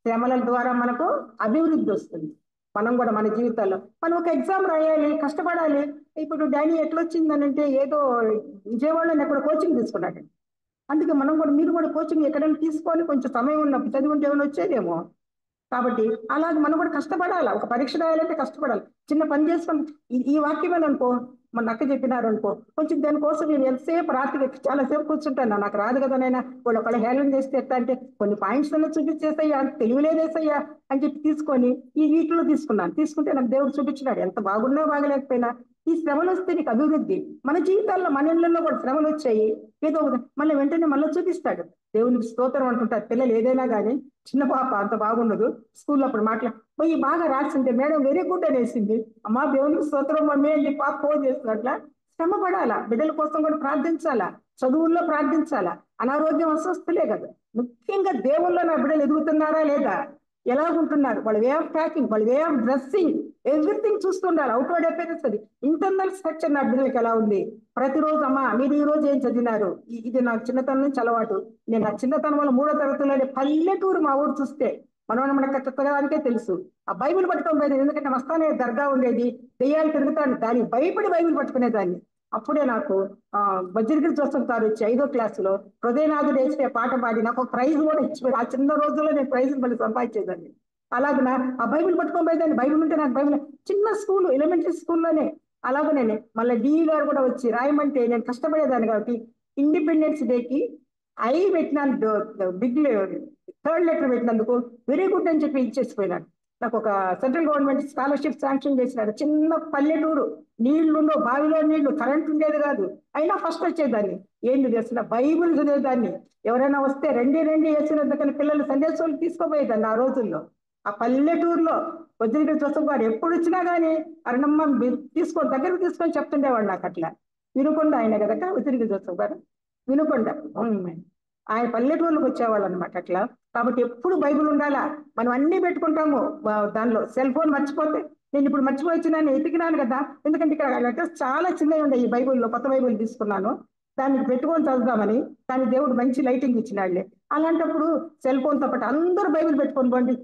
శ్రమల ద్వారా మనకు అభివృద్ధి వస్తుంది. మనం కూడా మన జీవితాల్లో మనం ఒక ఎగ్జామ్ రాయాలి, కష్టపడాలి. ఇప్పుడు డానీ ఎట్లొచ్చిందని అంటే ఏదో విజయవాడలో ఎక్కడ కోచింగ్ తీసుకున్నాడు. అందుకే మనం కూడా, మీరు కూడా కోచింగ్ ఎక్కడైనా తీసుకొని కొంచెం సమయం ఉన్నప్పుడు చదివింటే ఏమైనా వచ్చేదేమో. కాబట్టి అలాగే మనం కూడా కష్టపడాలి. ఒక పరీక్ష రాయాలంటే కష్టపడాలి. చిన్న పని చేసుకొని ఈ వాక్యమే అనుకో, మన అక్క చెప్పినారు అనుకో, కొంచెం దానికోసం నేను ఎంతసేపు రాత్రి చాలాసేపు కూర్చుంటాను. నాకు రాదు కదా నైనా, వాళ్ళు ఒకళ్ళు హేళన చేస్తే ఎట్లా అంటే కొన్ని పాయింట్స్ అన్న చూపించేసయ్యా, తెలివిలేదేసయ్యా అని చెప్పి తీసుకొని ఈ వీటిలో తీసుకుంటే నాకు దేవుడు చూపించినాడు. ఎంత బాగున్నా బాగలేకపోయినా ఈ శ్రమలు వస్తే నీకు అభివృద్ధి. మన జీవితాల్లో మన ఇళ్లలో కూడా శ్రమలు వచ్చాయి, ఏదో మళ్ళీ వెంటనే మళ్ళీ చూపిస్తాడు. దేవునికి స్తోత్రం అంటుంటారు పిల్లలు ఏదైనా కానీ. చిన్న పాప అంత బాగుండదు, స్కూల్లో అప్పుడు పోయి బాగా రాసింటే మేడం వెరీ గుడ్ అనేసింది. అమ్మా దేవునికి స్తోత్రం మమ్మీ అని పాప ఫోన్ చేస్తున్నట్ల శ్రమ పడాలా, బిడ్డల కోసం కూడా ప్రార్థించాలా, చదువుల్లో ప్రార్థించాలా. అనారోగ్యం అస్వస్థలే కదా, ముఖ్యంగా దేవుల్లో నా బిడ్డలు ఎదుగుతున్నారా లేదా, ఎలా ఉంటున్నారు, వాళ్ళ వే ఆఫ్ టాకింగ్, వాళ్ళ వే ఆఫ్ డ్రెస్సింగ్, ఎవ్రీథింగ్ చూస్తుండాలి. అవుట్వర్డ్ అపీరెన్స్ అది, ఇంటర్నల్ స్ట్రక్చర్ నా బిడ్డలకి ఎలా ఉంది. ప్రతిరోజు అమ్మా మీరు ఈ రోజు ఏం చదివినారు, ఇది నాకు చిన్నతనం నుంచి అలవాటు. నేను నా చిన్నతనం వల్ల 3వ తరగతిలోనే పల్లెటూరు మా ఊరు చూస్తే మనకి చక్కగానికే తెలుసు. ఆ బైబిల్ పట్టుకొని పోయేది, ఎందుకంటే మస్తానే దర్గా ఉండేది, దెయ్యాలు తిరుగుతాను, దానికి భయపడి బైబిల్ పట్టుకునేదాన్ని. అప్పుడే నాకు వజ్రగిరి జోసఫ్ గారు వచ్చి 5వ క్లాసులో హృదయనాథుడు వేసే పాట పాడి నాకు ఒక ప్రైజ్ కూడా ఇచ్చిపోయారు. ఆ చిన్న రోజుల్లో నేను ప్రైజ్ మళ్ళీ సంపాదించేదాన్ని. అలాగ ఆ బైబిల్ పట్టుకొని పోయేదాన్ని. బైబిల్ ఉంటే నాకు బైబిల్ చిన్న స్కూల్, ఎలిమెంటరీ స్కూల్లోనే అలాగనే మళ్ళీ డి గారు కూడా వచ్చి రాయమంటే నేను కష్టపడేదాన్ని కాబట్టి ఇండిపెండెన్స్ డేకి ఐ పెట్టినాను, బిగ్ 3rd లెటర్ పెట్టినందుకు వెరీ గుడ్ అని చెప్పి ఇచ్చేసిపోయినాడు. నాకు ఒక సెంట్రల్ గవర్నమెంట్ స్కాలర్షిప్ శాంక్షన్ చేసినాడు. చిన్న పల్లెటూరు, నీళ్లుండో, బావిలో నీళ్లు, కరెంట్ ఉండేది కాదు, అయినా ఫస్ట్ వచ్చేదాన్ని. ఏంటి చేసిన బైబిల్ చదివేదాన్ని. ఎవరైనా వస్తే రండి రండి వేసినందుకని పిల్లలు సందేశాలు తీసుకోపోయేదాన్ని ఆ రోజుల్లో. ఆ పల్లెటూరులో వజ్రగిరి జోసఫ్ గారు ఎప్పుడు వచ్చినా కానీ అరణమ్మ తీసుకొని దగ్గరకు తీసుకొని చెప్తుండేవాడు నాకు. అట్లా వినుకొండ ఆయన కదా వజ్రగిరి జోసఫ్ గారు, వినుకొండ. ఆయన పల్లెటూర్లకు వచ్చేవాళ్ళు అనమాట అట్లా. కాబట్టి ఎప్పుడు బైబిల్ ఉండాలా. మనం అన్ని పెట్టుకుంటాము దానిలో. సెల్ ఫోన్ మర్చిపోతే, నేను ఇప్పుడు మర్చిపోయినాను, ఎతికినాను కదా, ఎందుకంటే ఇక్కడ లెటర్స్ చాలా చిన్నవి ఉన్నాయి ఈ బైబిల్లో. కొత్త బైబిల్ తీసుకున్నాను, దానికి పెట్టుకొని చదువుదామని. కానీ దేవుడు మంచి లైటింగ్ ఇచ్చినాడులే. అలాంటప్పుడు సెల్ ఫోన్తో పాటు అందరూ బైబిల్ పెట్టుకొని పోండి.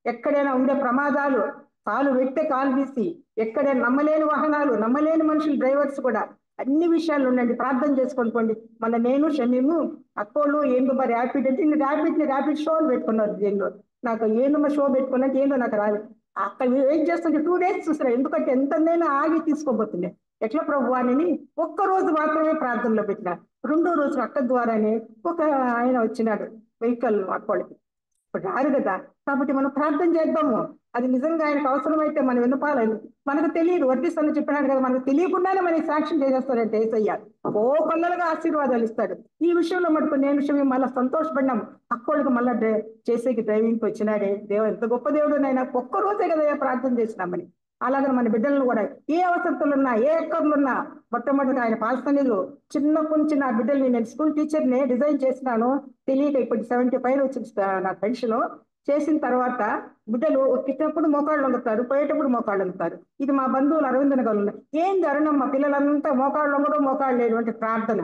ఎక్కడైనా ఉండే ప్రమాదాలు, కాలు పెడితే కాలు తీసి, ఎక్కడైనా నమ్మలేని వాహనాలు, నమ్మలేని మనుషులు, డ్రైవర్స్ కూడా, అన్ని విషయాలు ఉండండి, ప్రార్థన చేసుకొని పోండి. మన నేను షమీము అక్కోళ్ళు ఏందో మరి ర్యాపిడ్ అంటే ర్యాపిడ్ షో పెట్టుకున్నారు దీనిలో. నాకు ఏందో షో పెట్టుకున్నట్టు ఏందో నాకు రాదు. అక్కడ వెయిట్ చేస్తుంటే 2 days చూసారా, ఎందుకంటే ఎంతనైనా ఆగి తీసుకోబోతుండే. ఎట్లా ప్రభు అని ఒక్కరోజు మాత్రమే ప్రార్థనలో పెట్టిన. 2వ రోజు అక్క ద్వారానే ఒక ఆయన వచ్చినాడు, వెహికల్ అక్కోళ్ళకి. ఇప్పుడు రారు కదా, కాబట్టి మనం ప్రార్థన చేద్దాము. అది నిజంగా ఆయనకు అవసరమైతే మనం వినపాలని. మనకు తెలియదు, వర్తిస్తానని చెప్పినాడు కదా, మనకు తెలియకుండానే మనకి సాక్ష్యం చేసేస్తాడంటే ఏసయ్య ఓ కొల్లలుగా ఆశీర్వాదాలు ఇస్తాడు. ఈ విషయంలో మటుకు నేను మళ్ళీ సంతోషపడినాం. అక్కోళ్ళకి మళ్ళీ చేసేకి డ్రైవింగ్కి వచ్చినాడే, దేవుడు ఎంత గొప్ప దేవుడు. నైనా ఒక్క రోజే కదా ప్రార్థన చేసినామని. అలాగే మన బిడ్డలను కూడా ఏ అవసరతలున్నా, ఏ ఎక్కర్లున్నా మొట్టమొదటిగా ఆయన పాల్సనిలు. చిన్నప్పటి నుంచి నా బిడ్డల్ని, నేను స్కూల్ టీచర్ని డిజైన్ చేసినాను తెలియక. ఇప్పుడు 75 వచ్చింది నా పెన్షన్. చేసిన తర్వాత బిడ్డలు ఎక్కేటప్పుడు మోకాళ్ళు వంగుతారు, పోయేటప్పుడు మోకాళ్ళు వంగుతారు. ఇది మా బంధువులు అరవిందన గారు ఏంది అరుణమ్మ, పిల్లలంతా మోకాళ్ళు వంగడం, మోకాళ్ళు లేటువంటి ప్రార్థన.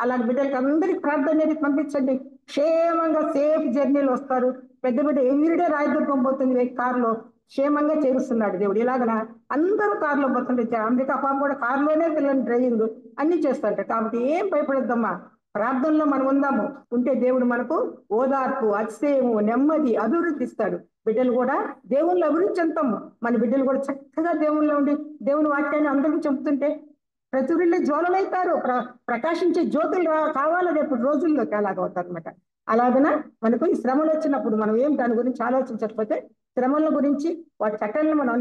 అలాగే బిడ్డలకి అందరికి ప్రార్థన అనేది పంపించండి. క్షేమంగా సేఫ్ జర్నీలు వస్తారు. పెద్ద బిడ్డ ఎవ్రీడే రాయదుర్గం పోతుంది కారులో, క్షేమంగా చేరుస్తున్నాడు దేవుడు. ఇలాగన అందరూ కారులో పోతుంటే, అమెరికా పాప కూడా కారులోనే పిల్లల్ని డ్రైవింగ్ అన్ని చేస్తుంటారు. కాబట్టి ఏం భయపడొద్దమ్మా, ప్రార్థనలో మనం ఉందాము. ఉంటే దేవుడు మనకు ఓదార్పు, అతిశయము, నెమ్మది, అభివృద్ధి ఇస్తాడు. బిడ్డలు కూడా దేవుళ్ళు అభివృద్ధి చెందుతాము. మన బిడ్డలు కూడా చక్కగా దేవుళ్ళలో ఉండి దేవుని వాక్యాన్ని అందరికీ చెబుతుంటే ప్రచురిల్లే జ్వాలలైతారు, ప్రకాశించే జ్యోతులు కావాలి రేపు రోజుల్లోకి. అలాగవుతారు అనమాట. అలాగన మనకు ఈ శ్రమలు వచ్చినప్పుడు మనం ఏం దాని గురించి ఆలోచించకపోతే, శ్రమల గురించి వాటి చట్టాలను మనం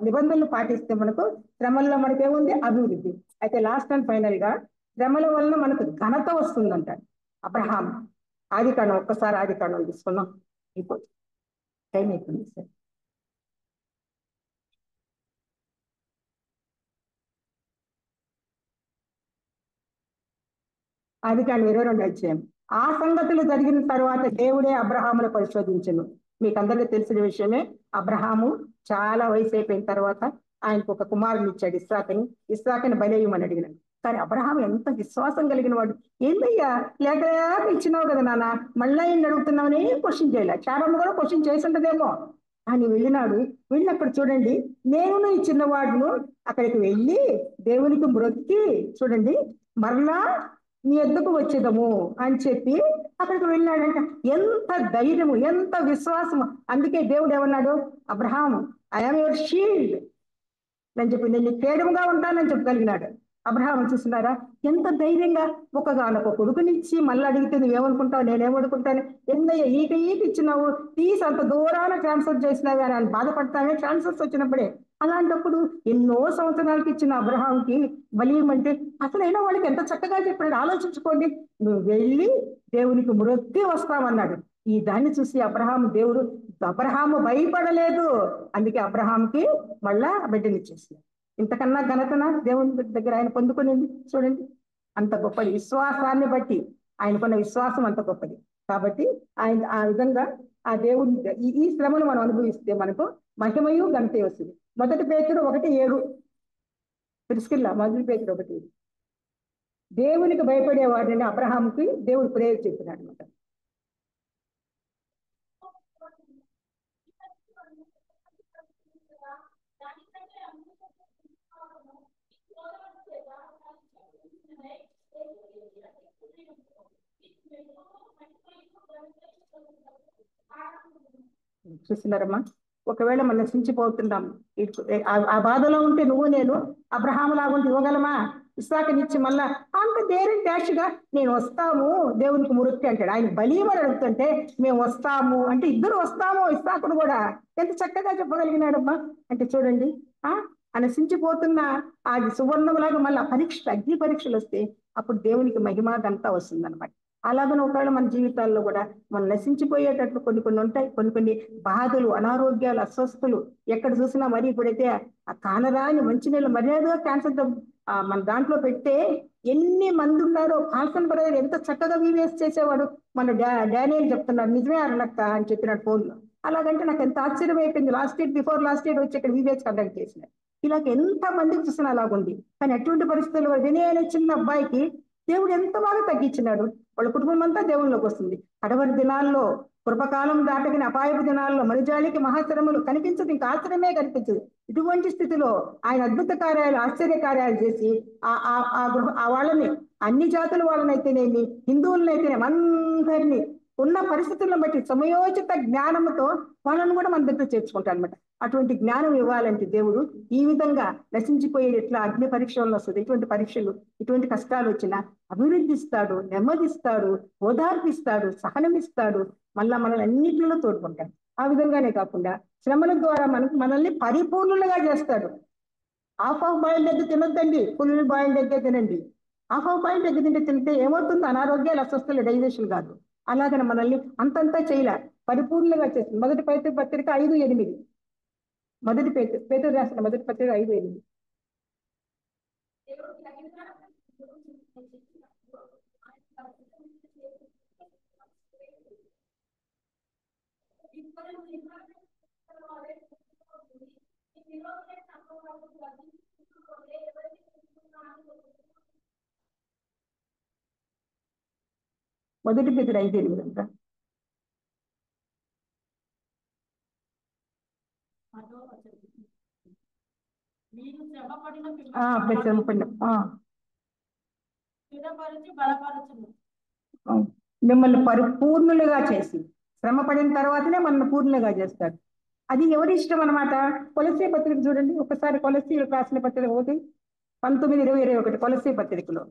నిబంధనలు పాటిస్తే మనకు శ్రమల్లో మనకేముంది, అభివృద్ధి. అయితే లాస్ట్ అండ్ ఫైనల్ గా శ్రమల వలన మనకు ఘనత వస్తుందంట. అబ్రహాం ఆదికాండం, ఒక్కసారి ఆదికాండం తీసుకున్నాం. ఇప్పుడు టైం అయిపోయింది సార్. ఆదికాండం 22వ అధ్యాయం. ఆ సంగతులు జరిగిన తర్వాత దేవుడే అబ్రహామును పరిశోధించను. మీకు అందరికీ తెలిసిన విషయమే. అబ్రహాము చాలా వయసు అయిపోయిన తర్వాత ఆయనకు ఒక కుమారుని ఇచ్చాడు, ఇస్సాకుని. ఇస్సాకుని బలేయమని అడిగినాడు. కానీ అబ్రహాం ఎంత విశ్వాసం కలిగిన వాడు. ఏందయ్యా లేక ఇచ్చినావు కదా నాన్న, మళ్ళా ఏం అడుగుతున్నామని ఏం క్వశ్చన్ చేయలే. చాలా కూడా క్వశ్చన్ చేసి ఉంటదేమో అని వెళ్ళినాడు. వెళ్ళినప్పుడు చూడండి, నేను ఈ చిన్నవాడును అక్కడికి వెళ్ళి దేవునికి మ్రొక్కి, చూడండి మరలా నీ ఎద్దుకు వచ్చేదము అని చెప్పి అక్కడికి వెళ్ళాడంట. ఎంత ధైర్యము, ఎంత విశ్వాసము. అందుకే దేవుడు ఏమన్నాడు, అబ్రహాం ఐఎమ్ యువర్ షీల్డ్ అని చెప్పి, నేను కేడముగా ఉంటానని చెప్పగలిగినాడు. అబ్రహాం చూస్తున్నారా ఎంత ధైర్యంగా. ఒకగానొక కొడుకునిచ్చి మళ్ళీ అడిగితే నువ్వేమనుకుంటావు, నేనేమనుకుంటాను, ఎందయ్య ఈక ఇచ్చినావు, తీసి అంత దూరాన ట్రాన్స్ఫర్ చేసినావు అని బాధపడతానే ట్రాన్స్ఫర్స్ వచ్చినప్పుడే. అలాంటప్పుడు ఎన్నో సంవత్సరాలకి ఇచ్చిన అబ్రహాంకి బలీయమంటే అసలైనా వాళ్ళకి ఎంత చక్కగా చెప్పాడు. ఆలోచించుకోండి, నువ్వు వెళ్ళి దేవునికి మ్రొక్కి వస్తామన్నాడు. ఈ దాన్ని చూసి అబ్రహాము భయపడలేదు. అందుకే అబ్రహాంకి మళ్ళా బిడ్డనిచ్చేసి ఇంతకన్నా ఘనతన దేవుని దగ్గర ఆయన పొందుకునేది చూడండి. అంత గొప్పది, విశ్వాసాన్ని బట్టి ఆయనకున్న విశ్వాసం అంత గొప్పది. కాబట్టి ఆయన ఆ విధంగా ఆ దేవుని ఈ శ్రమను మనం అనుభవిస్తే మనకు మహిమయు ఘనత వస్తుంది. 1 పేతురు 1:7 ప్రిస్కిల్లా, 1 పేతురు 1. దేవునికి భయపడే వాడిని అబ్రహాంకి దేవుడు ప్రేయర్ చెప్పినాడు అనమాట. చూస్తున్నారమ్మా, ఒకవేళ మనం నశించిపోతున్నాం, ఆ బాధలో ఉంటే నువ్వు నేను అబ్రహాము లాగుంటే ఇవ్వగలమా? ఇస్సాకునిచ్చి మళ్ళా అంత డేరి డాష్ గా నేను వస్తాము దేవునికి మురుక్కి అంటాడు. ఆయన బలీమని అడుగుతుంటే మేము వస్తాము అంటే ఇద్దరు వస్తాము. ఇస్సాకుడు కూడా ఎంత చక్కగా చెప్పగలిగినాడమ్మా. అంటే చూడండి, నశించిపోతున్న ఆ సువర్ణములాగా మళ్ళీ అగ్ని పరీక్షలు వస్తే అప్పుడు దేవునికి మహిమాదంతా వస్తుంది అనమాట. అలాగనే ఒకవేళ మన జీవితాల్లో కూడా మనం నశించిపోయేటట్లు కొన్ని ఉంటాయి. కొన్ని బాధలు, అనారోగ్యాలు, అస్వస్థలు ఎక్కడ చూసినా. మరి ఇప్పుడైతే ఆ కానరాని మంచినీళ్ళు మర్యాద క్యాన్సర్ మన దాంట్లో పెడితే ఎన్ని మంది ఉన్నారో. కాల్సన్ బ్రదర్ ఎంత చక్కగా వీవేస్ చేసేవాడు. మన డానియల్ చెప్తున్నాడు, నిజమే అరలక్క అని చెప్పినాడు ఫోన్లో. అలాగంటే నాకు ఎంత ఆశ్చర్యం అయిపోయింది. బిఫోర్ లాస్ట్ ఇయర్ వచ్చి ఇక్కడ వీవేస్ కండక్ట్ చేసినాడు. ఇలాగ ఎంత మందికి చూసినా అలాగుంది. కానీ అటువంటి పరిస్థితుల్లో వినయ అనే చిన్న అబ్బాయికి దేవుడు ఎంత బాగా తగ్గించినాడు. వాళ్ళ కుటుంబం అంతా దేవుళ్ళలోకి వస్తుంది. అడవరి దినాల్లో, కృపకాలం దాటగిన అపాయపు దినాల్లో మనుజాలికి మహాశ్రమలు కనిపించదు, ఇంకా ఆశ్రమే కనిపించదు. ఇటువంటి స్థితిలో ఆయన అద్భుత కార్యాలు, ఆశ్చర్య కార్యాలు చేసి ఆ వాళ్ళని, అన్ని జాతుల వాళ్ళనైతేనేమి, హిందువులనైతేనేమి, అందరినీ ఉన్న పరిస్థితులను బట్టి సమయోచిత జ్ఞానంతో వాళ్ళను కూడా మన దగ్గర చేర్చుకుంటారు అనమాట. అటువంటి జ్ఞానం ఇవ్వాలంటే దేవుడు ఈ విధంగా నశించిపోయే ఎట్లా అగ్ని పరీక్షల్లో వస్తుంది. ఇటువంటి పరీక్షలు, ఇటువంటి కష్టాలు వచ్చినా అభివృద్ధిస్తాడు, నెమ్మదిస్తాడు, ఓదార్పిస్తాడు, సహనమిస్తాడు, మళ్ళా మనల్ని అన్నింటిలో తోడుకుంటాడు. ఆ విధంగానే కాకుండా శ్రమల ద్వారా మనల్ని పరిపూర్ణులుగా చేస్తాడు. హాఫ్ బాయిల్ ఎగ్ తినొద్దండి, ఫుల్ బాయిల్ ఎగ్గే తినండి. హాఫ్ బాయిల్ ఎగ్ తింటే ఏమవుతుంది? అనారోగ్యాలు, అస్వస్థలు, డైజెషన్ కాదు. అలాగని మనల్ని అంతంతా చేయలే, పరిపూర్ణంగా చేస్తుంది. 1 పేతురు పత్రిక 5:8. 1 పేతురు రాసిన 1 పత్రిక 5:8. మొదటి పేతురు 5:8 అంట. మిమ్మల్ని పరిపూర్ణులుగా చేసి, శ్రమ పడిన తర్వాతనే మనల్ని పూర్ణులుగా చేస్తాడు. అది ఎవరి ఇష్టం అనమాట. కొలస్సీ పత్రిక చూడండి ఒకసారి. కొలస్సీ రాసిన పత్రిక 19:20-21 కొలస్సీ పత్రికలో.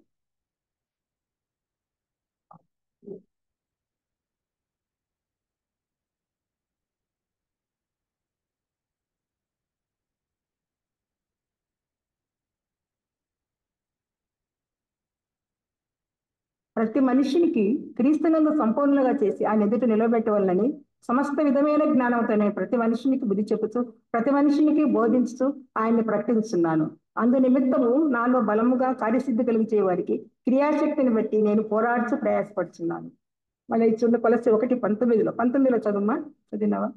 ప్రతి మనిషినికి క్రీస్తునందు సంపూర్ణంగా చేసి ఆయన ఎదుట నిలబెట్టవాలని సమస్త విధమైన జ్ఞానంతో నేను ప్రతి మనిషినికి బుద్ధి చెప్పుతూ, ప్రతి మనిషినికి బోధించుతూ ఆయన్ని ప్రకటిస్తున్నాను. అందు నిమిత్తము నాలో బలముగా కార్యసిద్ధి కలిగించే వారికి క్రియాశక్తిని బట్టి నేను పోరాడుతూ ప్రయాసపడుతున్నాను. మళ్ళీ చూడండి కొలస్సీ 1:19 చదువుమా, చదివినావా?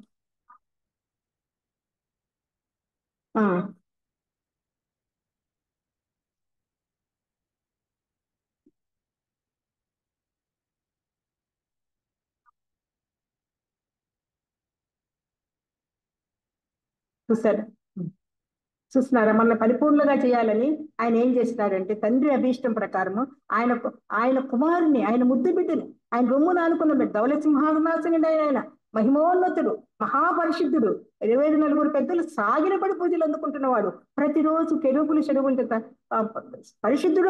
చూస్తున్నారా? మనల్ని పరిపూర్ణంగా చేయాలని ఆయన ఏం చేస్తున్నాడంటే, తండ్రి అభీష్టం ప్రకారము ఆయన కుమారుని, ఆయన ముద్దు బిడ్డని, ఆయన రొమ్మును ఆనుకున్న బిడ్డ, ధవళ సింహాసనాసనుడు ఆయన మహిమోన్నతుడు, మహాపరిశుద్ధుడు, 24 పెద్దలు సాగిలపడి పూజలు అందుకుంటున్నవాడు. ప్రతిరోజు కెరూబులు శరువులు చేత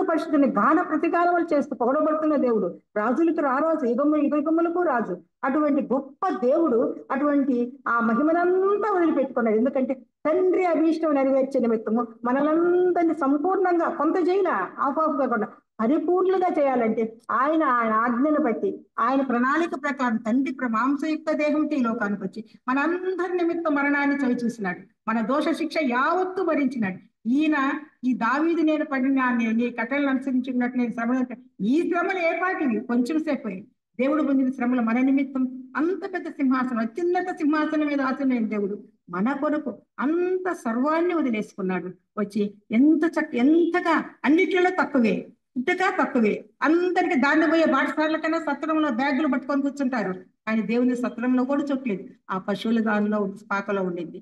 పరిశుద్ధుని గాన ప్రతికారములు చేస్తూ పొగడబడుతున్న దేవుడు, రాజులకు రారాజు, యుగములకు రాజు. అటువంటి గొప్ప దేవుడు అటువంటి ఆ మహిమనంతా వదిలిపెట్టుకున్నాడు. ఎందుకంటే తండ్రి అభీష్టం నెరవేర్చే నిమిత్తము మనలందరినీ సంపూర్ణంగా, కొంత చేయాల ఆఫ్ కాకుండా పరిపూర్ణంగా చేయాలంటే ఆయన ఆజ్ఞను బట్టి, ఆయన ప్రణాళిక ప్రకారం తండ్రి మాంసయుక్త దేహంతో ఈ లోకానికి వచ్చి మనందరి నిమిత్తం మరణాన్ని చవి చూసినాడు. మన దోష శిక్ష యావత్తు భరించినాడు. ఈయన ఈ దావీదు నేను పడిన నీ కట్టలను అనుసరించుకున్నట్టు నేను శ్రమలు ఈ శ్రమలు ఏ పాటివి కొంచెం సేపు దేవుడు పొందిన శ్రమలు మన నిమిత్తం అంత పెద్ద సింహాసనం అత్యున్నత సింహాసనం మీద ఆసనైన దేవుడు మన కొరకు అంత సర్వాన్ని వదిలేసుకున్నాడు వచ్చి ఎంతగా అన్నిట్లలో తక్కువే ఇంతగా తక్కువే అందరికి దాన్ని పోయే బాటసార్ల కన్నా సత్రంలో బ్యాగులు పట్టుకొని కూర్చుంటారు ఆయన దేవుని సత్రంలో కూడా చొట్లేదు ఆ పశువుల దానిలో పాకలో ఉండింది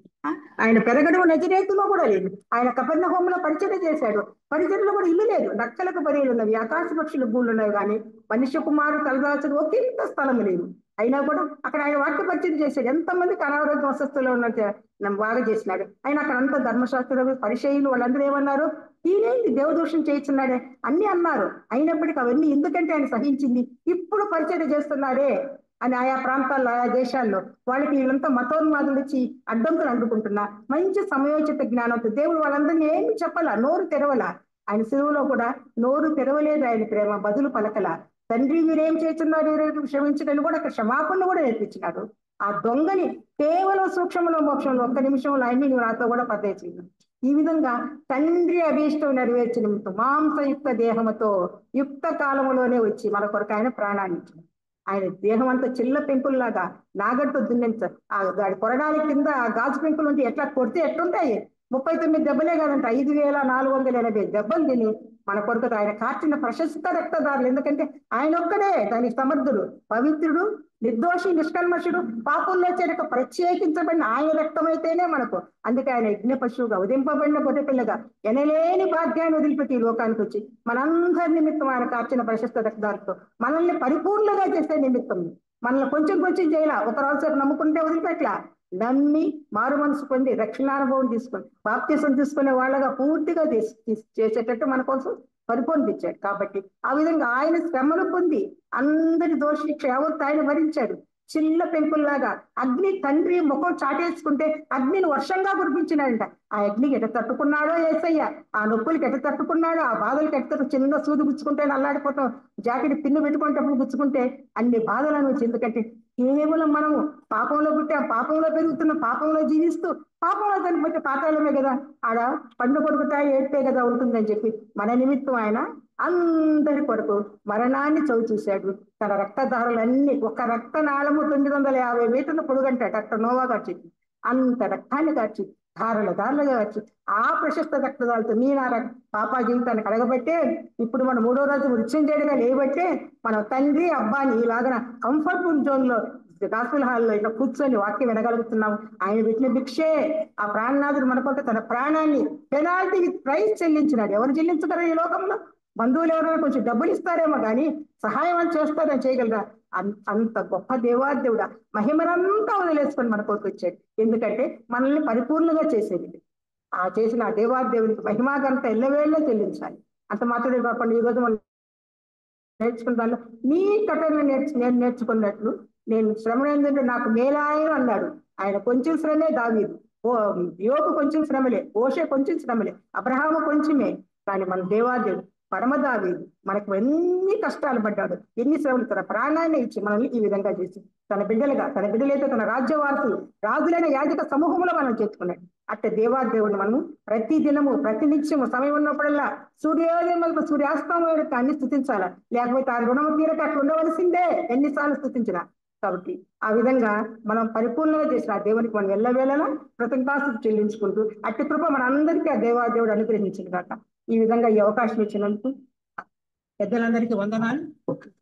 ఆయన పెరగడం నజరేతులో కూడా లేదు ఆయన కపెర్నహూములో పరిచయం చేశాడు పరిచయంలో కూడా ఇల్లు లేదు నక్కలకు బరీలు ఉన్నవి ఆకాశ పక్షులు గూళ్ళు ఉన్నవి కానీ మనుష్య కుమారుడు తలదాచుడు ఒకంత స్థలం లేదు అయినా కూడా అక్కడ ఆయన వాక్య పరిచయం చేశాడు ఎంతమందికి అనారోగ్య వసతుల్లో ఉన్నట్టు బాగా చేసినాడు ఆయన అక్కడ అంతా ధర్మశాస్త్రులు పరిచయులు వాళ్ళందరూ ఏమన్నారు ఈయనేంటి దేవదూషణ చేయించున్నాడే అన్ని అన్నారు అయినప్పటికీ అవన్నీ ఎందుకంటే ఆయన సహించింది ఇప్పుడు పరిచయం చేస్తున్నాడే అని ఆయా ప్రాంతాల్లో ఆయా దేశాల్లో వాళ్ళకి వీళ్ళంతా మతోన్మాదులు ఇచ్చి అడ్డంకులు అందుకుంటున్నా మంచి సమయోచిత జ్ఞానంతో దేవుడు వాళ్ళందరినీ ఏమి చెప్పాల నోరు తెరవల ఆయన శిలువలో కూడా నోరు తెరవలేదు ఆయన ప్రేమ బదులు పలకల తండ్రి మీరేం చేస్తున్నారు క్షమించడని కూడా అక్కడ క్షమాపణ కూడా నేర్పించినాడు ఆ దొంగని కేవలం సూక్ష్మంలో మోక్షంలో ఒక్క నిమిషంలో ఆయన్ని నువ్వు నాతో కూడా పదేసింది ఈ విధంగా తండ్రి అభీష్టం నెరవేర్చిన మాంసయుక్త దేహముతో యుక్త కాలములోనే వచ్చి మన కొరకు ఆయన ప్రాణాన్ని ఇచ్చింది ఆయన దేహం అంతా చిల్ల పెంకుల్లాగా నాగడితో దున్నించ దాడి కొరడానికి కింద ఆ గాజు పెంకులు ఉంటే ఎట్లా కొడితే ఎట్లుంటాయి 39 దెబ్బలే కాదంట 5,480 దెబ్బలు తిని మన కొరకు ఆయన కార్చిన ప్రశస్త రక్తదారులు ఎందుకంటే ఆయన ఒక్కడే దానికి సమర్థుడు పవిత్రుడు నిర్దోషి నిష్కల్మషుడు పాపంలో చేరక ప్రత్యేకించబడిన ఆయన రక్తమైతేనే మనకు అందుకే ఆయన యజ్ఞ పశువుగా ఉదింపబడిన గొర్రెపిల్లగా ఎనలేని భాగ్యాన్ని వదిలిపెట్టి ఈ లోకానికి వచ్చి మనందరి నిమిత్తం ఆయన కార్చిన ప్రశస్త రక్తదారులతో మనల్ని పరిపూర్ణంగా చేసే నిమిత్తం మనల్ని కొంచెం కొంచెం చేయాల ఒక రోజు నమ్ముకుంటే వదిలిపెట్టలా నమ్మి మారు మనసు పొంది రక్షణానుభవం తీసుకొని బాప్తీసం తీసుకునే వాళ్ళగా పూర్తిగా చేసేటట్టు మన కోసం పరిపూర్ణించాడు కాబట్టి ఆ విధంగా ఆయన శ్రమను పొంది అందరి దోషిక్ష యావత్తు ఆయన భరించాడు చిల్ల పెంకుల్లాగా అగ్ని తండ్రి ముఖం చాటేసుకుంటే అగ్నిని వర్షంగా కురిపించినాడంట ఆ అగ్నికి ఎట తట్టుకున్నాడో ఏసయ్య ఆ నొప్పులకి ఎట తట్టుకున్నాడో ఆ బాధలకి ఎట చిన్న సూది గుచ్చుకుంటే అల్లాడిపోతాం జాకెట్ పిన్ను పెట్టుకునేటప్పుడు గుచ్చుకుంటే అన్ని బాధలు అనవచ్చు ఎందుకంటే కేవలం మనము పాపంలో పుట్టాం పాపంలో పెరుగుతున్న పాపంలో జీవిస్తూ పాపంలో చనిపోతే పాతాళమే కదా ఆడ పండు కొడుకుతాయి ఏడ్పే కదా ఉంటుందని చెప్పి మన నిమిత్తం ఆయన అందరి కొరకు మరణాన్ని చవి చూశాడు తన రక్తధారలన్నీ ఒక రక్తనాళము 950 మీటర్ల పొడుగంట డాక్టర్ నోవా గార్చి అంత రక్తాన్ని కార్చి ధారలుగా వచ్చి ఆ ప్రశస్త రక్తదాలతో నీ నా పాపా జీవితాన్ని కడగబట్టే ఇప్పుడు మనం 3వ రోజు మృత్యుంజయుడిగా లేబట్టే మన తండ్రి అబ్బాని ఇలాగన కంఫర్టబుల్ జోన్ లో గాస్పుల్ హాల్లో ఇట్లా కూర్చొని వాక్యం వినగలుగుతున్నాం ఆయన పెట్టిన భిక్షే ఆ ప్రాణనాథుడు మనకొక తన ప్రాణాన్ని పెనాల్టీ విత్ ప్రైజ్ చెల్లించినాడు ఎవరు చెల్లించగలరు ఈ లోకంలో బంధువులు ఎవరైనా కొంచెం డబ్బులు ఇస్తారేమో కానీ సహాయం అని చేస్తారని చేయగలరా అంత గొప్ప దేవాదేవుడా మహిమనంతా వదిలేసుకొని మన కొరకు వచ్చాడు ఎందుకంటే మనల్ని పరిపూర్ణంగా చేసేది ఆ చేసిన ఆ దేవాదేవునికి మహిమాగంతా ఎల్లవేళ్ళలో చెల్లించాలి అంత మాత్రమే కాకుండా ఈ రోజు మనం నేర్చుకున్న దానిలో నీ కట్టలను నేను నేర్చుకున్నట్లు నేను శ్రమ ఏంటంటే నాకు మేలాయన అన్నాడు ఆయన కొంచెం శ్రమే దావీదు యోబు కొంచెం శ్రమలే మోషే కొంచెం శ్రమలే అబ్రహాము కొంచెమే కానీ మన దేవాదేవుడు పరమ దావీదు మనకు ఎన్ని కష్టాలు పడ్డాడు ఎన్ని శ్రమలు తన ప్రాణాన్ని ఇచ్చి మనల్ని ఈ విధంగా చేసి తన బిడ్డలైతే తన రాజ్య వారసులు రాజులైన యాజక సమూహంలో మనం చేర్చుకున్నాడు అట్టే దేవాదేవుడు మనము ప్రతి దినము ప్రతి నిత్యము సమయం ఉన్నప్పుడల్లా సూర్యోదయం సూర్యాస్తమయం అన్ని స్థుతించాలా లేకపోతే ఆ రుణము తీరక అట్లా ఉండవలసిందే ఎన్నిసార్లు స్థుతించినా కాబట్టి ఆ విధంగా మనం పరిపూర్ణంగా చేసిన ఆ దేవునికి మనం ఎల్లవేళలా కృతజ్ఞతాస్తుతి చెల్లించుకుంటూ అట్టి కృప మనందరికీ ఆ దేవాదేవుడు అనుగ్రహించింది కాక ఈ విధంగా ఈ అవకాశం ఇచ్చినందుకు పెద్దలందరికీ వందనాలు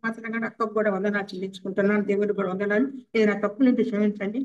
మాత్రంగా అక్కకు కూడా వందనాలు చెల్లించుకుంటున్నాను దేవుడికి కూడా వందనాలు ఏదైనా తప్పు నుండి క్షమించండి